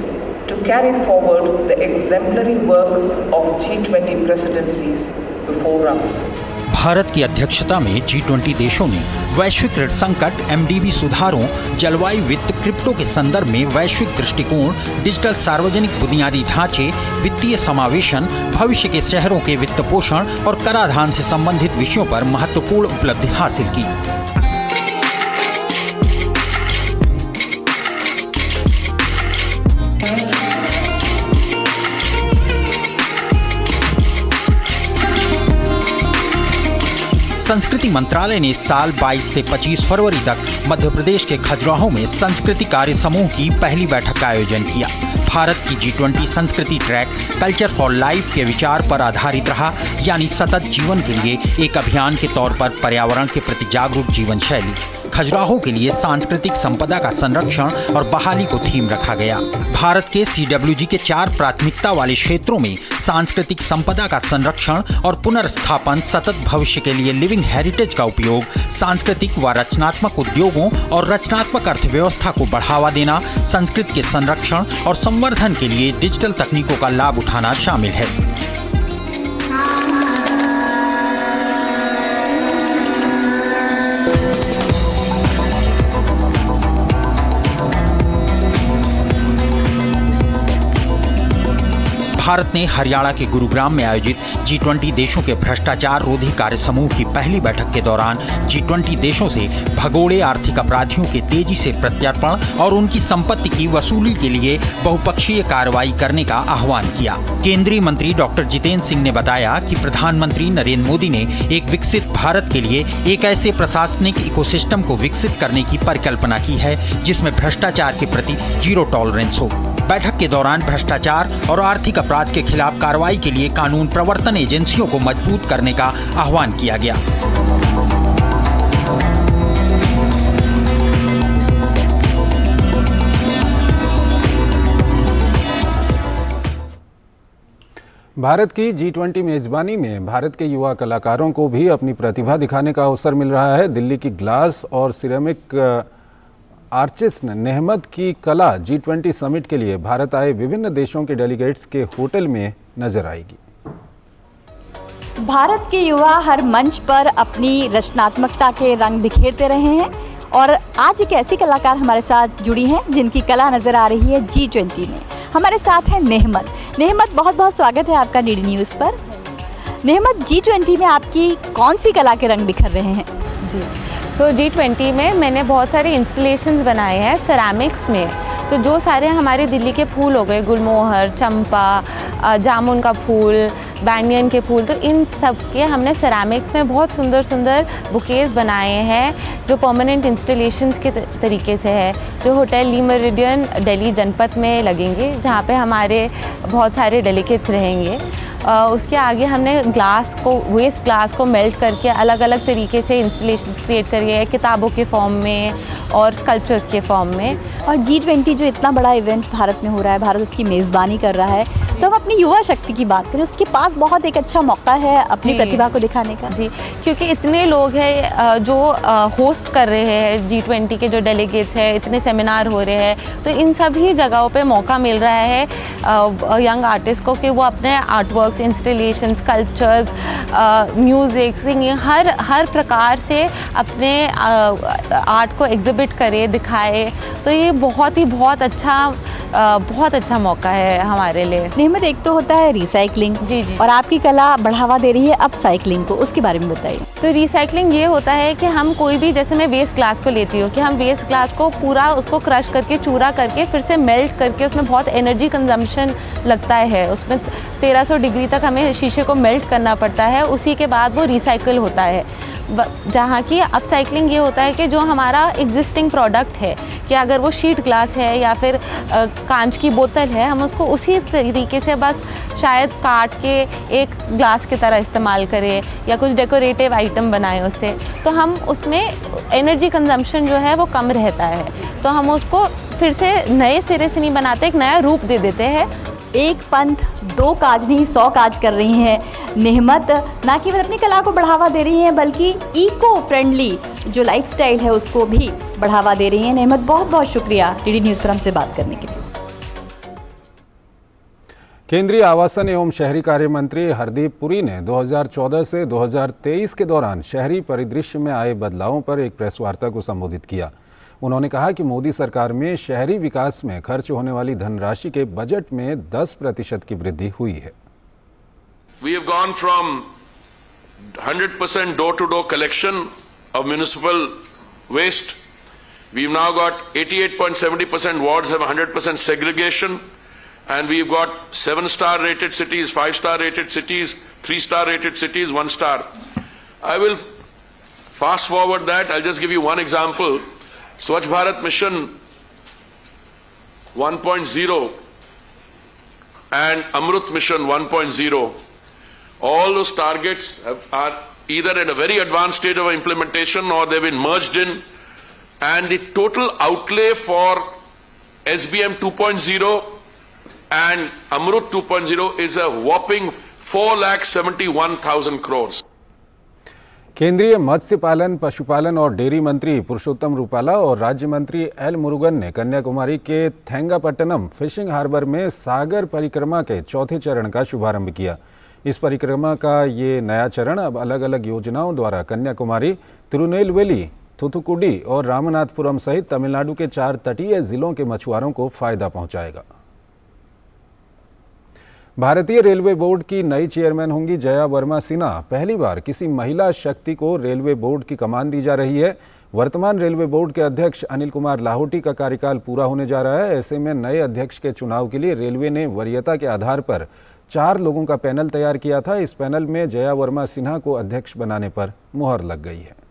Speaker 15: to carry forward the exemplary work of G20 presidencies before us.
Speaker 13: Bharat की अध्यक्षता में G20 देशों ने वैश्विक ऋण संकट, MDB सुधारों, जलवायु वित्त, क्रिप्टो के संदर्भ में वैश्विक दृष्टिकोण, डिजिटल सार्वजनिक बुनियादी ढांचे, वित्तीय समावेशन, भविष्य के शहरों के वित्त पोषण और कराधान से संबंधित विषयों पर महत्वपूर्ण उपलब्धि हासिल की। संस्कृति मंत्रालय ने इस साल 22 से 25 फरवरी तक मध्य प्रदेश के खजुराहो में संस्कृति कार्य समूह की पहली बैठक का आयोजन किया। भारत की G20 संस्कृति ट्रैक कल्चर फॉर लाइफ के विचार पर आधारित रहा, यानी सतत जीवन के लिए एक अभियान के तौर पर पर्यावरण के प्रति जागरूक जीवन शैली। खजुराहो के लिए सांस्कृतिक संपदा का संरक्षण और बहाली को थीम रखा गया। भारत के CWG के 4 प्राथमिकता वाले क्षेत्रों में सांस्कृतिक संपदा का संरक्षण और पुनर्स्थापन, सतत भविष्य के लिए लिविंग हेरिटेज का उपयोग, सांस्कृतिक व रचनात्मक उद्योगों और रचनात्मक अर्थव्यवस्था को बढ़ावा देना, संस्कृति के संरक्षण और संवर्धन के लिए डिजिटल तकनीकों का लाभ उठाना शामिल है। भारत ने हरियाणा के गुरुग्राम में आयोजित G20 देशों के भ्रष्टाचार रोधी कार्य समूह की पहली बैठक के दौरान G20 देशों से भगोड़े आर्थिक अपराधियों के तेजी से प्रत्यर्पण और उनकी संपत्ति की वसूली के लिए बहुपक्षीय कार्रवाई करने का आह्वान किया। केंद्रीय मंत्री डॉक्टर जितेंद्र सिंह ने बताया कि प्रधानमंत्री नरेंद्र मोदी ने एक विकसित भारत के लिए एक ऐसे प्रशासनिक इकोसिस्टम को विकसित करने की परिकल्पना की है जिसमें भ्रष्टाचार के प्रति जीरो टॉलरेंस हो। बैठक के दौरान भ्रष्टाचार और आर्थिक अपराध के खिलाफ कार्रवाई के लिए कानून प्रवर्तन एजेंसियों को मजबूत करने का आह्वान किया गया।
Speaker 1: भारत की G20 मेजबानी में भारत के युवा कलाकारों को भी अपनी प्रतिभा दिखाने का अवसर मिल रहा है। दिल्ली की ग्लास और सिरेमिक आर्टिस्ट नेहमत की कला G20 समिट के लिए भारत आए विभिन्न देशों के डेलीगेट्स के होटल में नजर आएगी।
Speaker 16: भारत के युवा हर मंच पर अपनी रचनात्मकता के रंग बिखेरते रहे हैं और आज एक ऐसी कलाकार हमारे साथ जुड़ी हैं जिनकी कला नजर आ रही है G20 में। हमारे साथ है नेहमत। नेहमत, बहुत बहुत स्वागत है आपका DD न्यूज़ पर। नेहमत, G20 में आपकी कौन सी कला के रंग बिखर रहे हैं?
Speaker 17: जी, तो G20 में मैंने बहुत सारे इंस्टॉलेशंस बनाए हैं सेरामिक्स में। तो जो सारे हमारे दिल्ली के फूल हो गए, गुलमोहर, चंपा, जामुन का फूल, बैंगन के फूल, तो इन सब के हमने सेरामिक्स में बहुत सुंदर सुंदर बुकेज बनाए हैं जो परमानेंट इंस्टॉलेशंस के तरीके से है, जो होटल ली मेरिडियन दिल्ली जनपद में लगेंगे, जहाँ पे हमारे बहुत सारे डेलीगेट्स रहेंगे। उसके आगे हमने वेस्ट ग्लास को मेल्ट करके अलग अलग तरीके से इंस्टॉलेशंस क्रिएट करी है, किताबों के फॉर्म में और स्कल्पचर्स के फॉर्म में।
Speaker 16: और G20 जो इतना बड़ा इवेंट भारत में हो रहा है, भारत उसकी मेज़बानी कर रहा है, तो हम अपनी युवा शक्ति की बात करें, उसके पास बहुत एक अच्छा मौका है अपनी प्रतिभा को दिखाने का।
Speaker 17: जी, क्योंकि इतने लोग हैं जो होस्ट कर रहे हैं G20 के जो डेलीगेट्स हैं, इतने सेमिनार हो रहे हैं, तो इन सभी जगहों पे मौका मिल रहा है यंग आर्टिस्ट को कि वो अपने art works, installation, sculptures, music, singing, हर प्रकार से अपने आर्ट को एग्जिबिट करे, दिखाए। तो ये बहुत अच्छा मौका है हमारे लिए।
Speaker 16: नेहमत, एक तो होता है रिसाइकलिंग,
Speaker 17: जी,
Speaker 16: और आपकी कला बढ़ावा दे रही है अपसाइकलिंग को, उसके बारे में बताइए।
Speaker 17: तो रिसाइकलिंग ये होता है कि हम कोई भी, जैसे मैं वेस्ट ग्लास को लेती हूँ, कि हम वेस्ट ग्लास को पूरा उसको क्रश करके, चूरा करके, फिर से मेल्ट करके, उसमें बहुत एनर्जी कंजम्पशन लगता है, उसमें 1300 डिग्री तक हमें शीशे को मेल्ट करना पड़ता है, उसी के बाद वो रिसाइकल होता है। जहाँ की अपसाइकलिंग ये होता है कि जो हमारा एग्जिस्टिंग प्रोडक्ट है, कि अगर वो शीट ग्लास है या फिर कांच की बोतल है, हम उसको उसी तरीके से बस शायद काट के एक ग्लास की तरह इस्तेमाल करें या कुछ डेकोरेटिव आइटम बनाएं उससे, तो हम उसमें एनर्जी कंजम्पशन जो है वो कम रहता है। तो हम उसको फिर से नए सिरे से नहीं बनाते, एक नया रूप दे देते हैं।
Speaker 16: एक पंथ दो काज नहीं 100 काज कर रही हैं नेहमत, ना केवल अपनी कला को बढ़ावा दे रही हैं बल्कि इको फ्रेंडली जो लाइफस्टाइल है उसको भी बढ़ावा दे रही हैं। नेहमत, बहुत बहुत शुक्रिया डीडी न्यूज़ पर हमसे बात करने के लिए।
Speaker 1: केंद्रीय आवासन एवं शहरी कार्य मंत्री हरदीप पुरी ने 2014 से 2023 के दौरान शहरी परिदृश्य में आए बदलावों पर एक प्रेस वार्ता को संबोधित किया। उन्होंने कहा कि मोदी सरकार में शहरी विकास में खर्च होने वाली धनराशि के बजट में 10% की वृद्धि हुई है।
Speaker 18: We have gone from 100% door-to-door collection of municipal waste. We've now got 88.70% wards have 100% segregation, and we've got 7-star rated cities, 5-star rated cities, 3-star rated cities, 1-star. I will fast forward that. I'll just give you one example. Swachh Bharat Mission 1.0 and Amrut Mission 1.0, all those targets are either at a very advanced stage of implementation or they've been merged in, and the total outlay for SBM 2.0 and Amrut 2.0 is a whopping 4,71,000 crores.
Speaker 1: केंद्रीय मत्स्य पालन, पशुपालन और dairy मंत्री पुरुषोत्तम रूपाला और राज्य मंत्री L Murugan ने कन्याकुमारी के थेंगापट्टनम फिशिंग हार्बर में सागर परिक्रमा के चौथे चरण का शुभारंभ किया। इस परिक्रमा का ये नया चरण अब अलग अलग योजनाओं द्वारा कन्याकुमारी, तिरुनेलवेली, थूथुकुडी और रामनाथपुरम सहित तमिलनाडु के 4 तटीय जिलों के मछुआरों को फायदा पहुंचाएगा। भारतीय रेलवे बोर्ड की नई चेयरमैन होंगी जया वर्मा सिन्हा। पहली बार किसी महिला शक्ति को रेलवे बोर्ड की कमान दी जा रही है। वर्तमान रेलवे बोर्ड के अध्यक्ष अनिल कुमार लाहोटी का कार्यकाल पूरा होने जा रहा है। ऐसे में नए अध्यक्ष के चुनाव के लिए रेलवे ने वरीयता के आधार पर 4 लोगों का पैनल तैयार किया था। इस पैनल में जया वर्मा सिन्हा को अध्यक्ष बनाने पर मुहर लग गई है।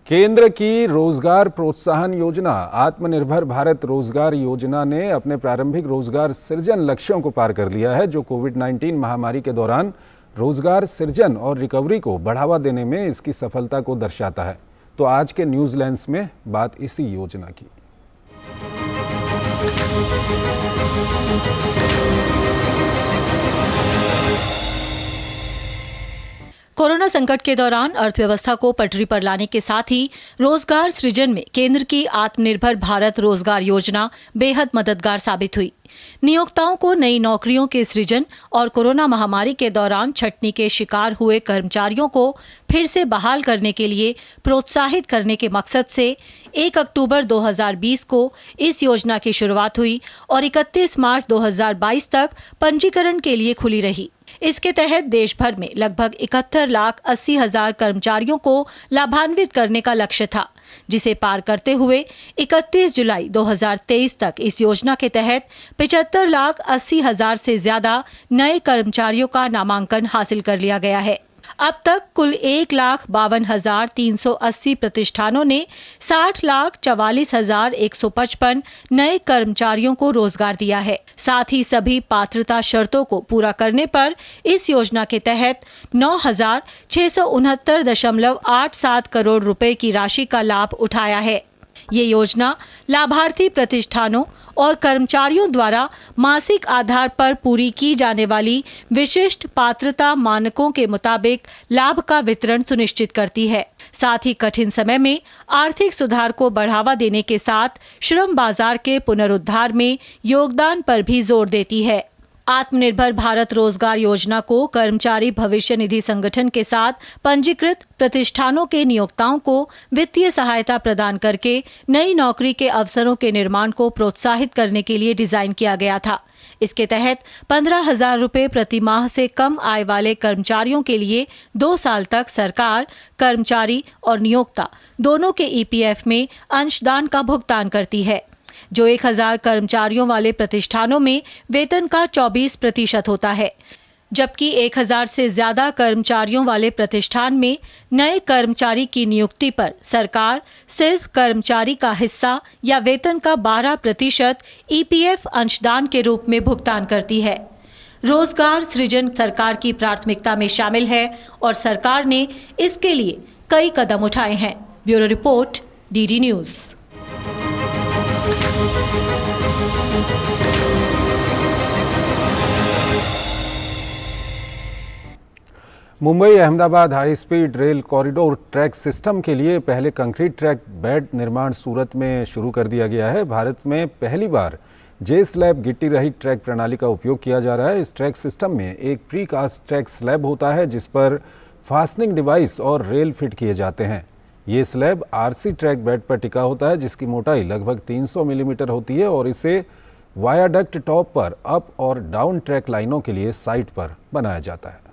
Speaker 1: केंद्र की रोजगार प्रोत्साहन योजना आत्मनिर्भर भारत रोजगार योजना ने अपने प्रारंभिक रोजगार सृजन लक्ष्यों को पार कर लिया है, जो कोविड-19 महामारी के दौरान रोजगार सृजन और रिकवरी को बढ़ावा देने में इसकी सफलता को दर्शाता है। तो आज के न्यूज़ लेंस में बात इसी योजना की।
Speaker 19: कोरोना संकट के दौरान अर्थव्यवस्था को पटरी पर लाने के साथ ही रोजगार सृजन में केंद्र की आत्मनिर्भर भारत रोजगार योजना बेहद मददगार साबित हुई। नियोक्ताओं को नई नौकरियों के सृजन और कोरोना महामारी के दौरान छटनी के शिकार हुए कर्मचारियों को फिर से बहाल करने के लिए प्रोत्साहित करने के मकसद से 1 अक्टूबर 2020 को इस योजना की शुरुआत हुई और 31 मार्च 2022 तक पंजीकरण के लिए खुली रही। इसके तहत देश भर में लगभग 71,80,000 कर्मचारियों को लाभान्वित करने का लक्ष्य था, जिसे पार करते हुए 31 जुलाई 2023 तक इस योजना के तहत 75,80,000 से ज्यादा नए कर्मचारियों का नामांकन हासिल कर लिया गया है। अब तक कुल 1,52,380 प्रतिष्ठानों ने 60,44,155 नए कर्मचारियों को रोजगार दिया है। साथ ही सभी पात्रता शर्तों को पूरा करने पर इस योजना के तहत 9,669.87 करोड़ रुपए की राशि का लाभ उठाया है। ये योजना लाभार्थी प्रतिष्ठानों और कर्मचारियों द्वारा मासिक आधार पर पूरी की जाने वाली विशिष्ट पात्रता मानकों के मुताबिक लाभ का वितरण सुनिश्चित करती है। साथ ही कठिन समय में आर्थिक सुधार को बढ़ावा देने के साथ श्रम बाजार के पुनरुद्धार में योगदान पर भी जोर देती है। आत्मनिर्भर भारत रोजगार योजना को कर्मचारी भविष्य निधि संगठन के साथ पंजीकृत प्रतिष्ठानों के नियोक्ताओं को वित्तीय सहायता प्रदान करके नई नौकरी के अवसरों के निर्माण को प्रोत्साहित करने के लिए डिजाइन किया गया था। इसके तहत 15,000 रुपए प्रति माह से कम आय वाले कर्मचारियों के लिए 2 साल तक सरकार कर्मचारी और नियोक्ता दोनों के ईपीएफ में अंशदान का भुगतान करती है, जो 1,000 कर्मचारियों वाले प्रतिष्ठानों में वेतन का 24% होता है, जबकि 1,000 से ज्यादा कर्मचारियों वाले प्रतिष्ठान में नए कर्मचारी की नियुक्ति पर सरकार सिर्फ कर्मचारी का हिस्सा या वेतन का 12% ईपीएफ अंशदान के रूप में भुगतान करती है। रोजगार सृजन सरकार की प्राथमिकता में शामिल है और सरकार ने इसके लिए कई कदम उठाए हैं। Bureau report, DD news.
Speaker 1: Mumbai Ahmedabad high speed rail corridor track system के लिए पहले कंक्रीट ट्रैक बेड निर्माण सूरत में शुरू कर दिया गया है। भारत में पहली बार जे स्लैब गिट्टी रहित ट्रैक प्रणाली का उपयोग किया जा रहा है। इस ट्रैक सिस्टम में एक प्री कास्ट ट्रैक स्लैब होता है जिस पर फास्टनिंग डिवाइस और रेल फिट किए जाते हैं। ये स्लैब आरसी ट्रैक बेड पर टिका होता है जिसकी मोटाई लगभग 300 मिलीमीटर होती है और इसे वायाडक्ट टॉप पर अप और डाउन ट्रैक लाइनों के लिए साइट पर बनाया जाता है।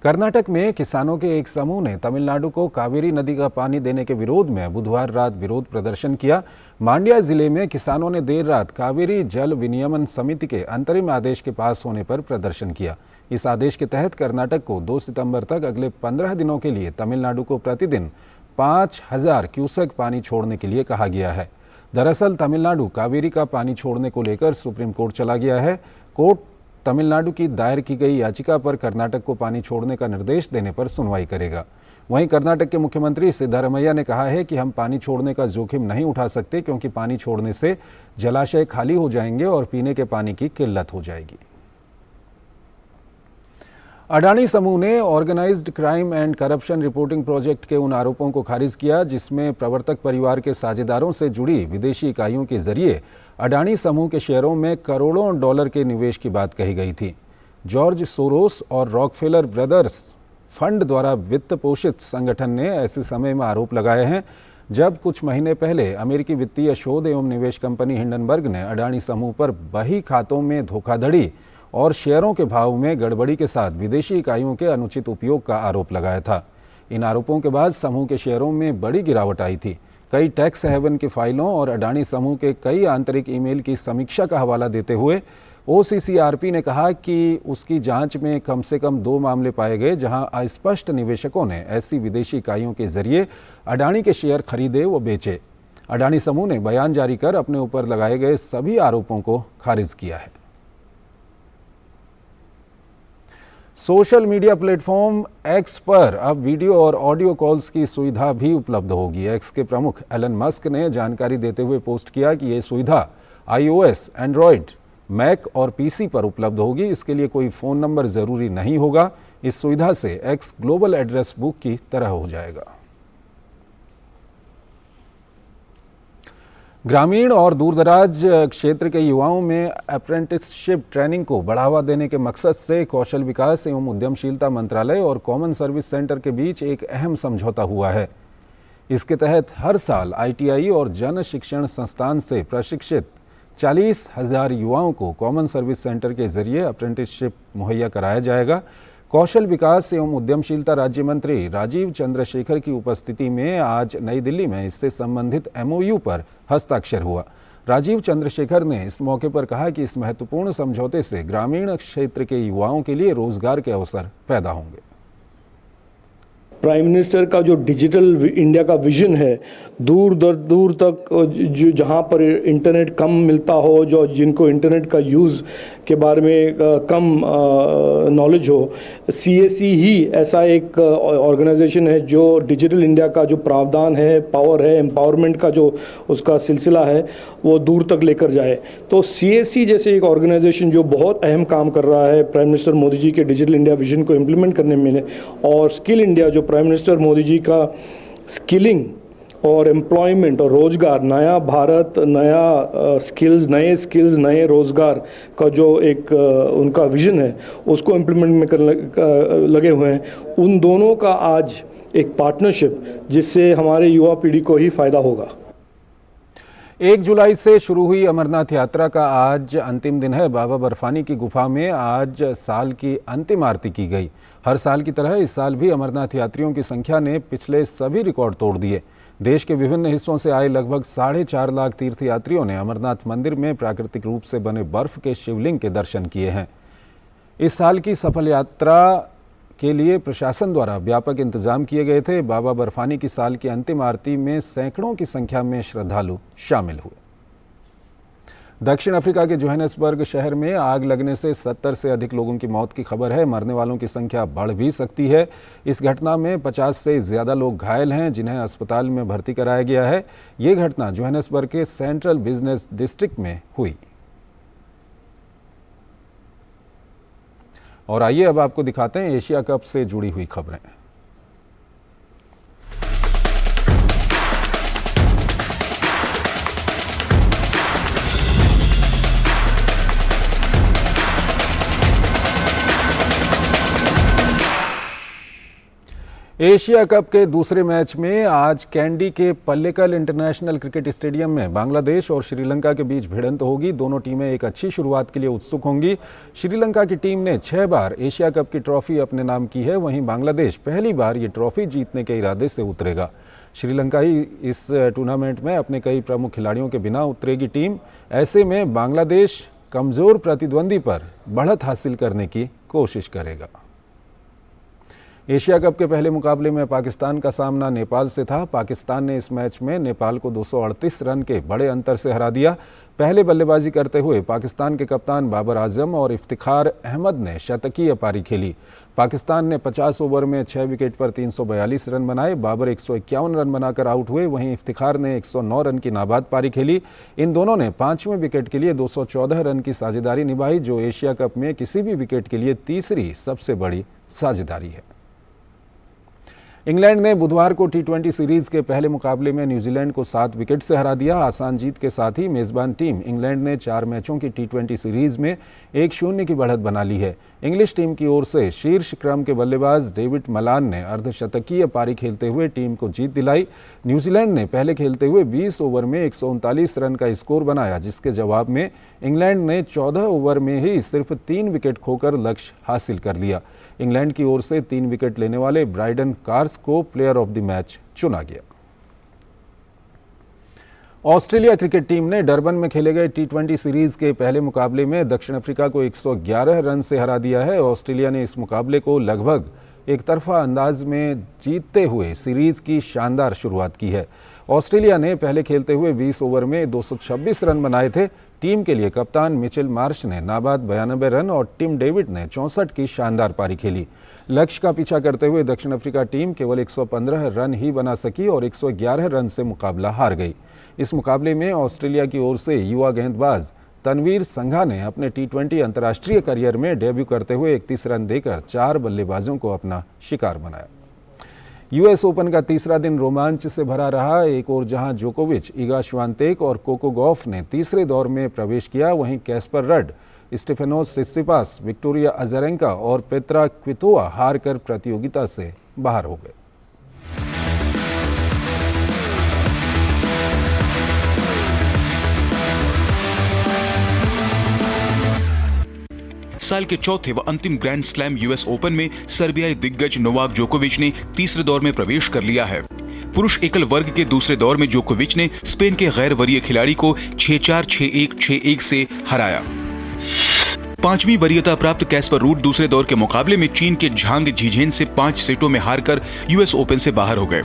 Speaker 1: कर्नाटक में किसानों के एक समूह ने तमिलनाडु को कावेरी नदी का पानी देने के विरोध में बुधवार रात विरोध प्रदर्शन किया। मांड्या जिले में किसानों ने देर रात कावेरी जल विनियमन समिति के अंतरिम आदेश के पास होने पर प्रदर्शन किया। इस आदेश के तहत कर्नाटक को 2 सितंबर तक अगले 15 दिनों के लिए तमिलनाडु को प्रतिदिन 5,000 क्यूसेक पानी छोड़ने के लिए कहा गया है। दरअसल तमिलनाडु कावेरी का पानी छोड़ने को लेकर सुप्रीम कोर्ट चला गया है। कोर्ट तमिलनाडु की दायर की गई याचिका पर कर्नाटक को पानी छोड़ने का निर्देश देने पर सुनवाई करेगा। वहीं कर्नाटक के मुख्यमंत्री सिद्धारमैया ने कहा है कि हम पानी छोड़ने का जोखिम नहीं उठा सकते क्योंकि पानी छोड़ने से जलाशय खाली हो जाएंगे और पीने के पानी की किल्लत हो जाएगी। अडानी समूह ने organised crime and corruption reporting project के उन आरोपों को खारिज किया जिसमें प्रवर्तक परिवार के साझेदारों से जुड़ी विदेशी इकाइयों के जरिए अडानी समूह के शेयरों में करोड़ों डॉलर के निवेश की बात कही गई थी। जॉर्ज सोरोस और रॉकफेलर ब्रदर्स फंड द्वारा वित्त पोषित संगठन ने ऐसे समय में आरोप लगाए हैं जब कुछ महीने पहले अमेरिकी वित्तीय शोध एवं निवेश कंपनी हिंडनबर्ग ने अडानी समूह पर बही खातों में धोखाधड़ी और शेयरों के भाव में गड़बड़ी के साथ विदेशी इकाइयों के अनुचित उपयोग का आरोप लगाया था। इन आरोपों के बाद समूह के शेयरों में बड़ी गिरावट आई थी। कई टैक्स हेवन की फाइलों और अडानी समूह के कई आंतरिक ईमेल की समीक्षा का हवाला देते हुए ओसीसीआरपी ने कहा कि उसकी जांच में कम से कम 2 मामले पाए गए जहां अस्पष्ट निवेशकों ने ऐसी विदेशी इकाइयों के जरिए अडानी के शेयर खरीदे व बेचे। अडानी समूह ने बयान जारी कर अपने ऊपर लगाए गए सभी आरोपों को खारिज किया है। सोशल मीडिया प्लेटफॉर्म एक्स पर अब वीडियो और ऑडियो कॉल्स की सुविधा भी उपलब्ध होगी। एक्स के प्रमुख एलन मस्क ने जानकारी देते हुए पोस्ट किया कि ये सुविधा iOS, एंड्रॉयड, मैक और पीसी पर उपलब्ध होगी। इसके लिए कोई फ़ोन नंबर ज़रूरी नहीं होगा। इस सुविधा से एक्स ग्लोबल एड्रेस बुक की तरह हो जाएगा। ग्रामीण और दूरदराज क्षेत्र के युवाओं में अप्रेंटिसशिप ट्रेनिंग को बढ़ावा देने के मकसद से कौशल विकास एवं उद्यमशीलता मंत्रालय और कॉमन सर्विस सेंटर के बीच एक अहम समझौता हुआ है। इसके तहत हर साल ITI और जन शिक्षण संस्थान से प्रशिक्षित 40,000 युवाओं को कॉमन सर्विस सेंटर के जरिए अप्रेंटिसशिप मुहैया कराया जाएगा। कौशल विकास एवं उद्यमशीलता राज्य मंत्री राजीव चंद्रशेखर की उपस्थिति में आज नई दिल्ली में इससे संबंधित MOU पर हस्ताक्षर हुआ। राजीव चंद्रशेखर ने इस मौके पर कहा कि इस महत्वपूर्ण समझौते से ग्रामीण क्षेत्र के युवाओं के लिए रोजगार के अवसर पैदा होंगे।
Speaker 20: प्राइम मिनिस्टर का जो डिजिटल इंडिया का विजन है, दूर तक जो जहाँ पर इंटरनेट कम मिलता हो, जो जिनको इंटरनेट का यूज़ के बारे में कम नॉलेज हो, CAC ही ऐसा एक ऑर्गेनाइजेशन है जो डिजिटल इंडिया का जो प्रावधान है, पावर है, एम्पावरमेंट का जो उसका सिलसिला है वो दूर तक लेकर जाए। तो CAC जैसे एक ऑर्गेनाइजेशन जो बहुत अहम काम कर रहा है प्राइम मिनिस्टर मोदी जी के डिजिटल इंडिया विजन को इम्प्लीमेंट करने में, और स्किल इंडिया जो प्राइम मिनिस्टर मोदी जी का स्किलिंग और एम्प्लॉयमेंट और रोज़गार, नया भारत, नया नए स्किल्स नए रोज़गार का जो एक उनका विजन है उसको इम्प्लीमेंट में कर लगे हुए हैं। उन दोनों का आज एक पार्टनरशिप जिससे हमारे युवा पीढ़ी को ही फ़ायदा होगा।
Speaker 1: 1 जुलाई से शुरू हुई अमरनाथ यात्रा का आज अंतिम दिन है। बाबा बर्फानी की गुफा में आज साल की अंतिम आरती की गई। हर साल की तरह इस साल भी अमरनाथ यात्रियों की संख्या ने पिछले सभी रिकॉर्ड तोड़ दिए। देश के विभिन्न हिस्सों से आए लगभग 4.5 लाख तीर्थयात्रियों ने अमरनाथ मंदिर में प्राकृतिक रूप से बने बर्फ के शिवलिंग के दर्शन किए हैं। इस साल की सफल यात्रा के लिए प्रशासन द्वारा व्यापक इंतजाम किए गए थे। बाबा बर्फानी की साल की अंतिम आरती में सैकड़ों की संख्या में श्रद्धालु शामिल हुए। दक्षिण अफ्रीका के जोहानिसबर्ग शहर में आग लगने से 70 से अधिक लोगों की मौत की खबर है। मरने वालों की संख्या बढ़ भी सकती है। इस घटना में 50 से ज़्यादा लोग घायल हैं जिन्हें अस्पताल में भर्ती कराया गया है। ये घटना जोहानिसबर्ग के सेंट्रल बिजनेस डिस्ट्रिक्ट में हुई। और आइए अब आपको दिखाते हैं एशिया कप से जुड़ी हुई खबरें। एशिया कप के दूसरे मैच में आज कैंडी के पल्लेकल इंटरनेशनल क्रिकेट स्टेडियम में बांग्लादेश और श्रीलंका के बीच भिड़ंत होगी। दोनों टीमें एक अच्छी शुरुआत के लिए उत्सुक होंगी। श्रीलंका की टीम ने 6 बार एशिया कप की ट्रॉफी अपने नाम की है, वहीं बांग्लादेश पहली बार ये ट्रॉफी जीतने के इरादे से उतरेगा। श्रीलंका ही इस टूर्नामेंट में अपने कई प्रमुख खिलाड़ियों के बिना उतरेगी टीम। ऐसे में बांग्लादेश कमज़ोर प्रतिद्वंदी पर बढ़त हासिल करने की कोशिश करेगा। एशिया कप के पहले मुकाबले में पाकिस्तान का सामना नेपाल से था। पाकिस्तान ने इस मैच में नेपाल को 238 रन के बड़े अंतर से हरा दिया। पहले बल्लेबाजी करते हुए पाकिस्तान के कप्तान बाबर आजम और इफ्तिखार अहमद ने शतकीय पारी खेली। पाकिस्तान ने 50 ओवर में 6 विकेट पर 342 रन बनाए। बाबर 151 रन बनाकर आउट हुए, वहीं इफ्तिखार ने 109 रन की नाबाद पारी खेली। इन दोनों ने 5वें विकेट के लिए 214 रन की साझेदारी निभाई, जो एशिया कप में किसी भी विकेट के लिए तीसरी सबसे बड़ी साझेदारी है। इंग्लैंड ने बुधवार को T20 सीरीज के पहले मुकाबले में न्यूजीलैंड को 7 विकेट से हरा दिया। आसान जीत के साथ ही मेज़बान टीम इंग्लैंड ने 4 मैचों की T20 सीरीज में 1-0 की बढ़त बना ली है। इंग्लिश टीम की ओर से शीर्ष क्रम के बल्लेबाज डेविड मलान ने अर्धशतकीय पारी खेलते हुए टीम को जीत दिलाई। न्यूजीलैंड ने पहले खेलते हुए 20 ओवर में 139 रन का स्कोर बनाया, जिसके जवाब में इंग्लैंड ने 14 ओवर में ही सिर्फ 3 विकेट खोकर लक्ष्य हासिल कर लिया। इंग्लैंड की ओर से 3 विकेट लेने वाले ब्राइडन कार्स को प्लेयर ऑफ द मैच चुना गया। ऑस्ट्रेलिया क्रिकेट टीम ने डरबन में खेले गए T20 सीरीज के पहले मुकाबले में दक्षिण अफ्रीका को 111 रन से हरा दिया है। ऑस्ट्रेलिया ने इस मुकाबले को लगभग एक तरफा अंदाज में जीतते हुए सीरीज की शानदार शुरुआत की है। ऑस्ट्रेलिया ने पहले खेलते हुए 20 ओवर में 226 रन बनाए थे। टीम के लिए कप्तान मिचेल मार्श ने नाबाद 92 रन और टिम डेविड ने 64 की शानदार पारी खेली। लक्ष्य का पीछा करते हुए दक्षिण अफ्रीका टीम केवल 115 रन ही बना सकी और 111 रन से मुकाबला हार गई। इस मुकाबले में ऑस्ट्रेलिया की ओर से युवा गेंदबाज तनवीर संघा ने अपने T20 अंतर्राष्ट्रीय करियर में डेब्यू करते हुए 31 रन देकर 4 बल्लेबाजों को अपना शिकार बनाया। US ओपन का तीसरा दिन रोमांच से भरा रहा। एक और जहां जोकोविच, इगा श्वांतेक और कोको गॉफ ने तीसरे दौर में प्रवेश किया, वहीं Casper Ruud, Stefanos Tsitsipas, Victoria Azarenka और पेत्रा क्वितोवा हारकर प्रतियोगिता से बाहर हो गए।
Speaker 21: साल के चौथे व अंतिम ग्रैंड स्लैम US ओपन में सर्बियाई दिग्गज नोवाक जोकोविच ने तीसरे दौर में प्रवेश कर लिया है। पुरुष एकल वर्ग के दूसरे दौर में जोकोविच ने स्पेन के गैर वरीय खिलाड़ी को 6-4, 6-1, 6-1 से हराया। 5वीं वरीयता प्राप्त कैस्पर रूड दूसरे दौर के मुकाबले में चीन के झांग झिझेन से 5 सेटों में हारकर यूएस ओपन से बाहर हो गए।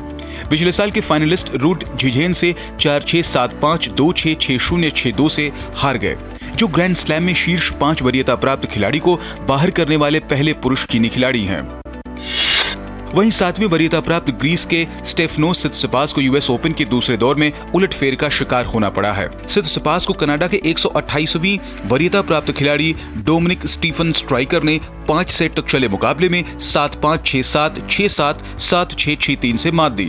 Speaker 21: पिछले साल के फाइनलिस्ट रूड झिझेन से 4-6, 7-5, 2-6, 6-0, 6-2 से हार गए, जो ग्रैंड स्लैम में शीर्ष 5 वरीयता प्राप्त खिलाड़ी को बाहर करने वाले पहले पुरुष चीनी खिलाड़ी हैं। वहीं 7वीं वरीयता प्राप्त ग्रीस के स्टेफनोस सित्सिपास को यूएस ओपन के दूसरे दौर में उलटफेर का शिकार होना पड़ा है। सित्सिपास को कनाडा के 128वीं वरीयता प्राप्त खिलाड़ी डोमिनिक स्टीफन स्ट्राइकर ने 5 सेट तक चले मुकाबले में 7-5, 6-7, 6-7, 7-6, 6-3 से मात दी।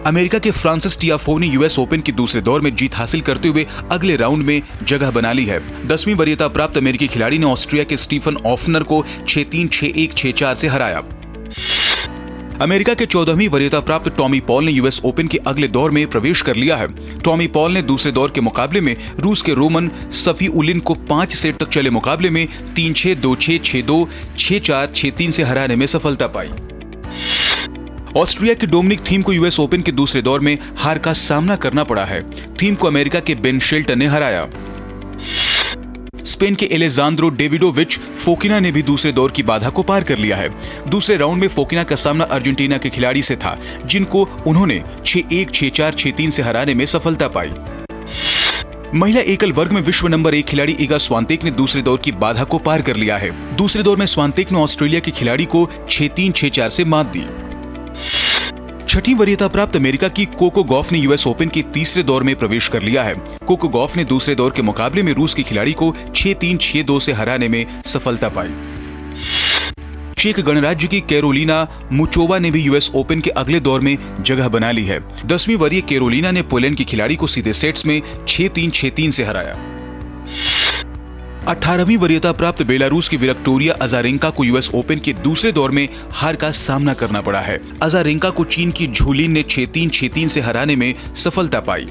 Speaker 21: अमेरिका के फ्रांसिस टियाफो ने यूएस ओपन के दूसरे दौर में जीत हासिल करते हुए अगले राउंड में जगह बना ली है। 10वीं वरीयता प्राप्त अमेरिकी खिलाड़ी ने ऑस्ट्रिया के स्टीफन ऑफनर को 6-3, 6-1, 6-4 से हराया। अमेरिका के 14वीं वरीयता प्राप्त टॉमी पॉल ने यूएस ओपन के अगले दौर में प्रवेश कर लिया है। टॉमी पॉल ने दूसरे दौर के मुकाबले में रूस के रोमन सफीउलिन को 5 सेट तक चले मुकाबले में 3-6, 2-6, 6-2, 6-4, 6-3 से हराने में सफलता पाई। ऑस्ट्रिया के डोमिनिक थीम को यूएस ओपन के दूसरे दौर में हार का सामना करना पड़ा है। थीम को अमेरिका के बेन शेल्टन ने हराया। स्पेन के एलेजांद्रो डेविडोविच फोकिना ने भी दूसरे दौर की बाधा को पार कर लिया है। दूसरे राउंड में फोकिना का सामना अर्जेंटीना के खिलाड़ी से था, जिनको उन्होंने 6-1, 6-4, 6-3 से हराने में सफलता पाई। महिला एकल वर्ग में विश्व नंबर 1 खिलाड़ी इगा स्वांतेक ने दूसरे दौर की बाधा को पार कर लिया है। दूसरे दौर में स्वांतेक ने ऑस्ट्रेलिया के खिलाड़ी को 6-3, 6-4 से मात दी। 6वीं वरीयता प्राप्त अमेरिका की कोको गॉफ ने यूएस ओपन के तीसरे दौर में प्रवेश कर लिया है। कोको गॉफ ने दूसरे दौर के मुकाबले में रूस के खिलाड़ी को 6-3, 6-2 से हराने में सफलता पाई। चेक गणराज्य की कैरोलिना मुचोवा ने भी यूएस ओपन के अगले दौर में जगह बना ली है। 10वीं वरीय कैरोलिना ने पोलैंड के खिलाड़ी को सीधे सेट्स में 6-3, 6-3 से हराया। 18वीं वरीयता प्राप्त बेलारूस की विक्टोरिया अजारेंका को यूएस ओपन के दूसरे दौर में हार का सामना करना पड़ा है। अजारेंका को चीन की झूलिन ने 6-3, 6-3 से हराने में सफलता पाई।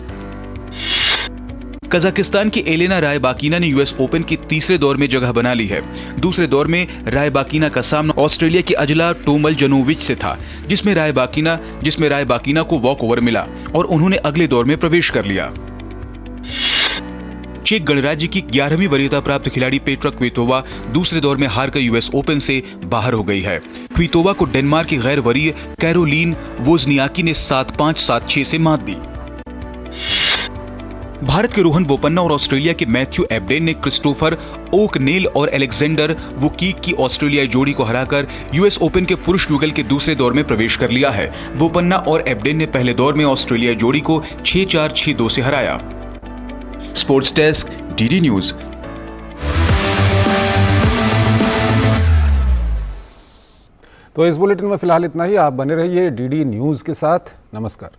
Speaker 21: कजाकिस्तान की एलेना रायबाकिना ने यूएस ओपन के तीसरे दौर में जगह बना ली है। दूसरे दौर में रायबाकिना का सामना ऑस्ट्रेलिया की अजला टोमलजनोविच से था, जिसमें रायबाकिना को वॉक ओवर मिला और उन्होंने अगले दौर में प्रवेश कर लिया। चेक गणराज्य की 11वीं वरीयता प्राप्त खिलाड़ी पेट्रा क्वितोवा दूसरे दौर में हारकर यूएस ओपन से बाहर हो गई है। क्वितोवा को डेनमार्क की गैर वरीय कैरोलीन वोजनियाकी ने 7-5, 7-6 से मात दी। भारत के रोहन बोपन्ना और ऑस्ट्रेलिया के मैथ्यू एब्डेन ने क्रिस्टोफर ओकनेल और अलेक्जेंडर वुकीक की ऑस्ट्रेलियाई जोड़ी को हराकर यूएस ओपन के पुरुष युगल के दूसरे दौर में प्रवेश कर लिया है। बोपन्ना और एब्डेन ने पहले दौर में ऑस्ट्रेलियाई जोड़ी को 6-4, 6-2 से हराया। Sports desk, DD news.
Speaker 1: तो इस बुलेटिन में फिलहाल इतना ही। आप बने रहिए डीडी न्यूज के साथ। नमस्कार।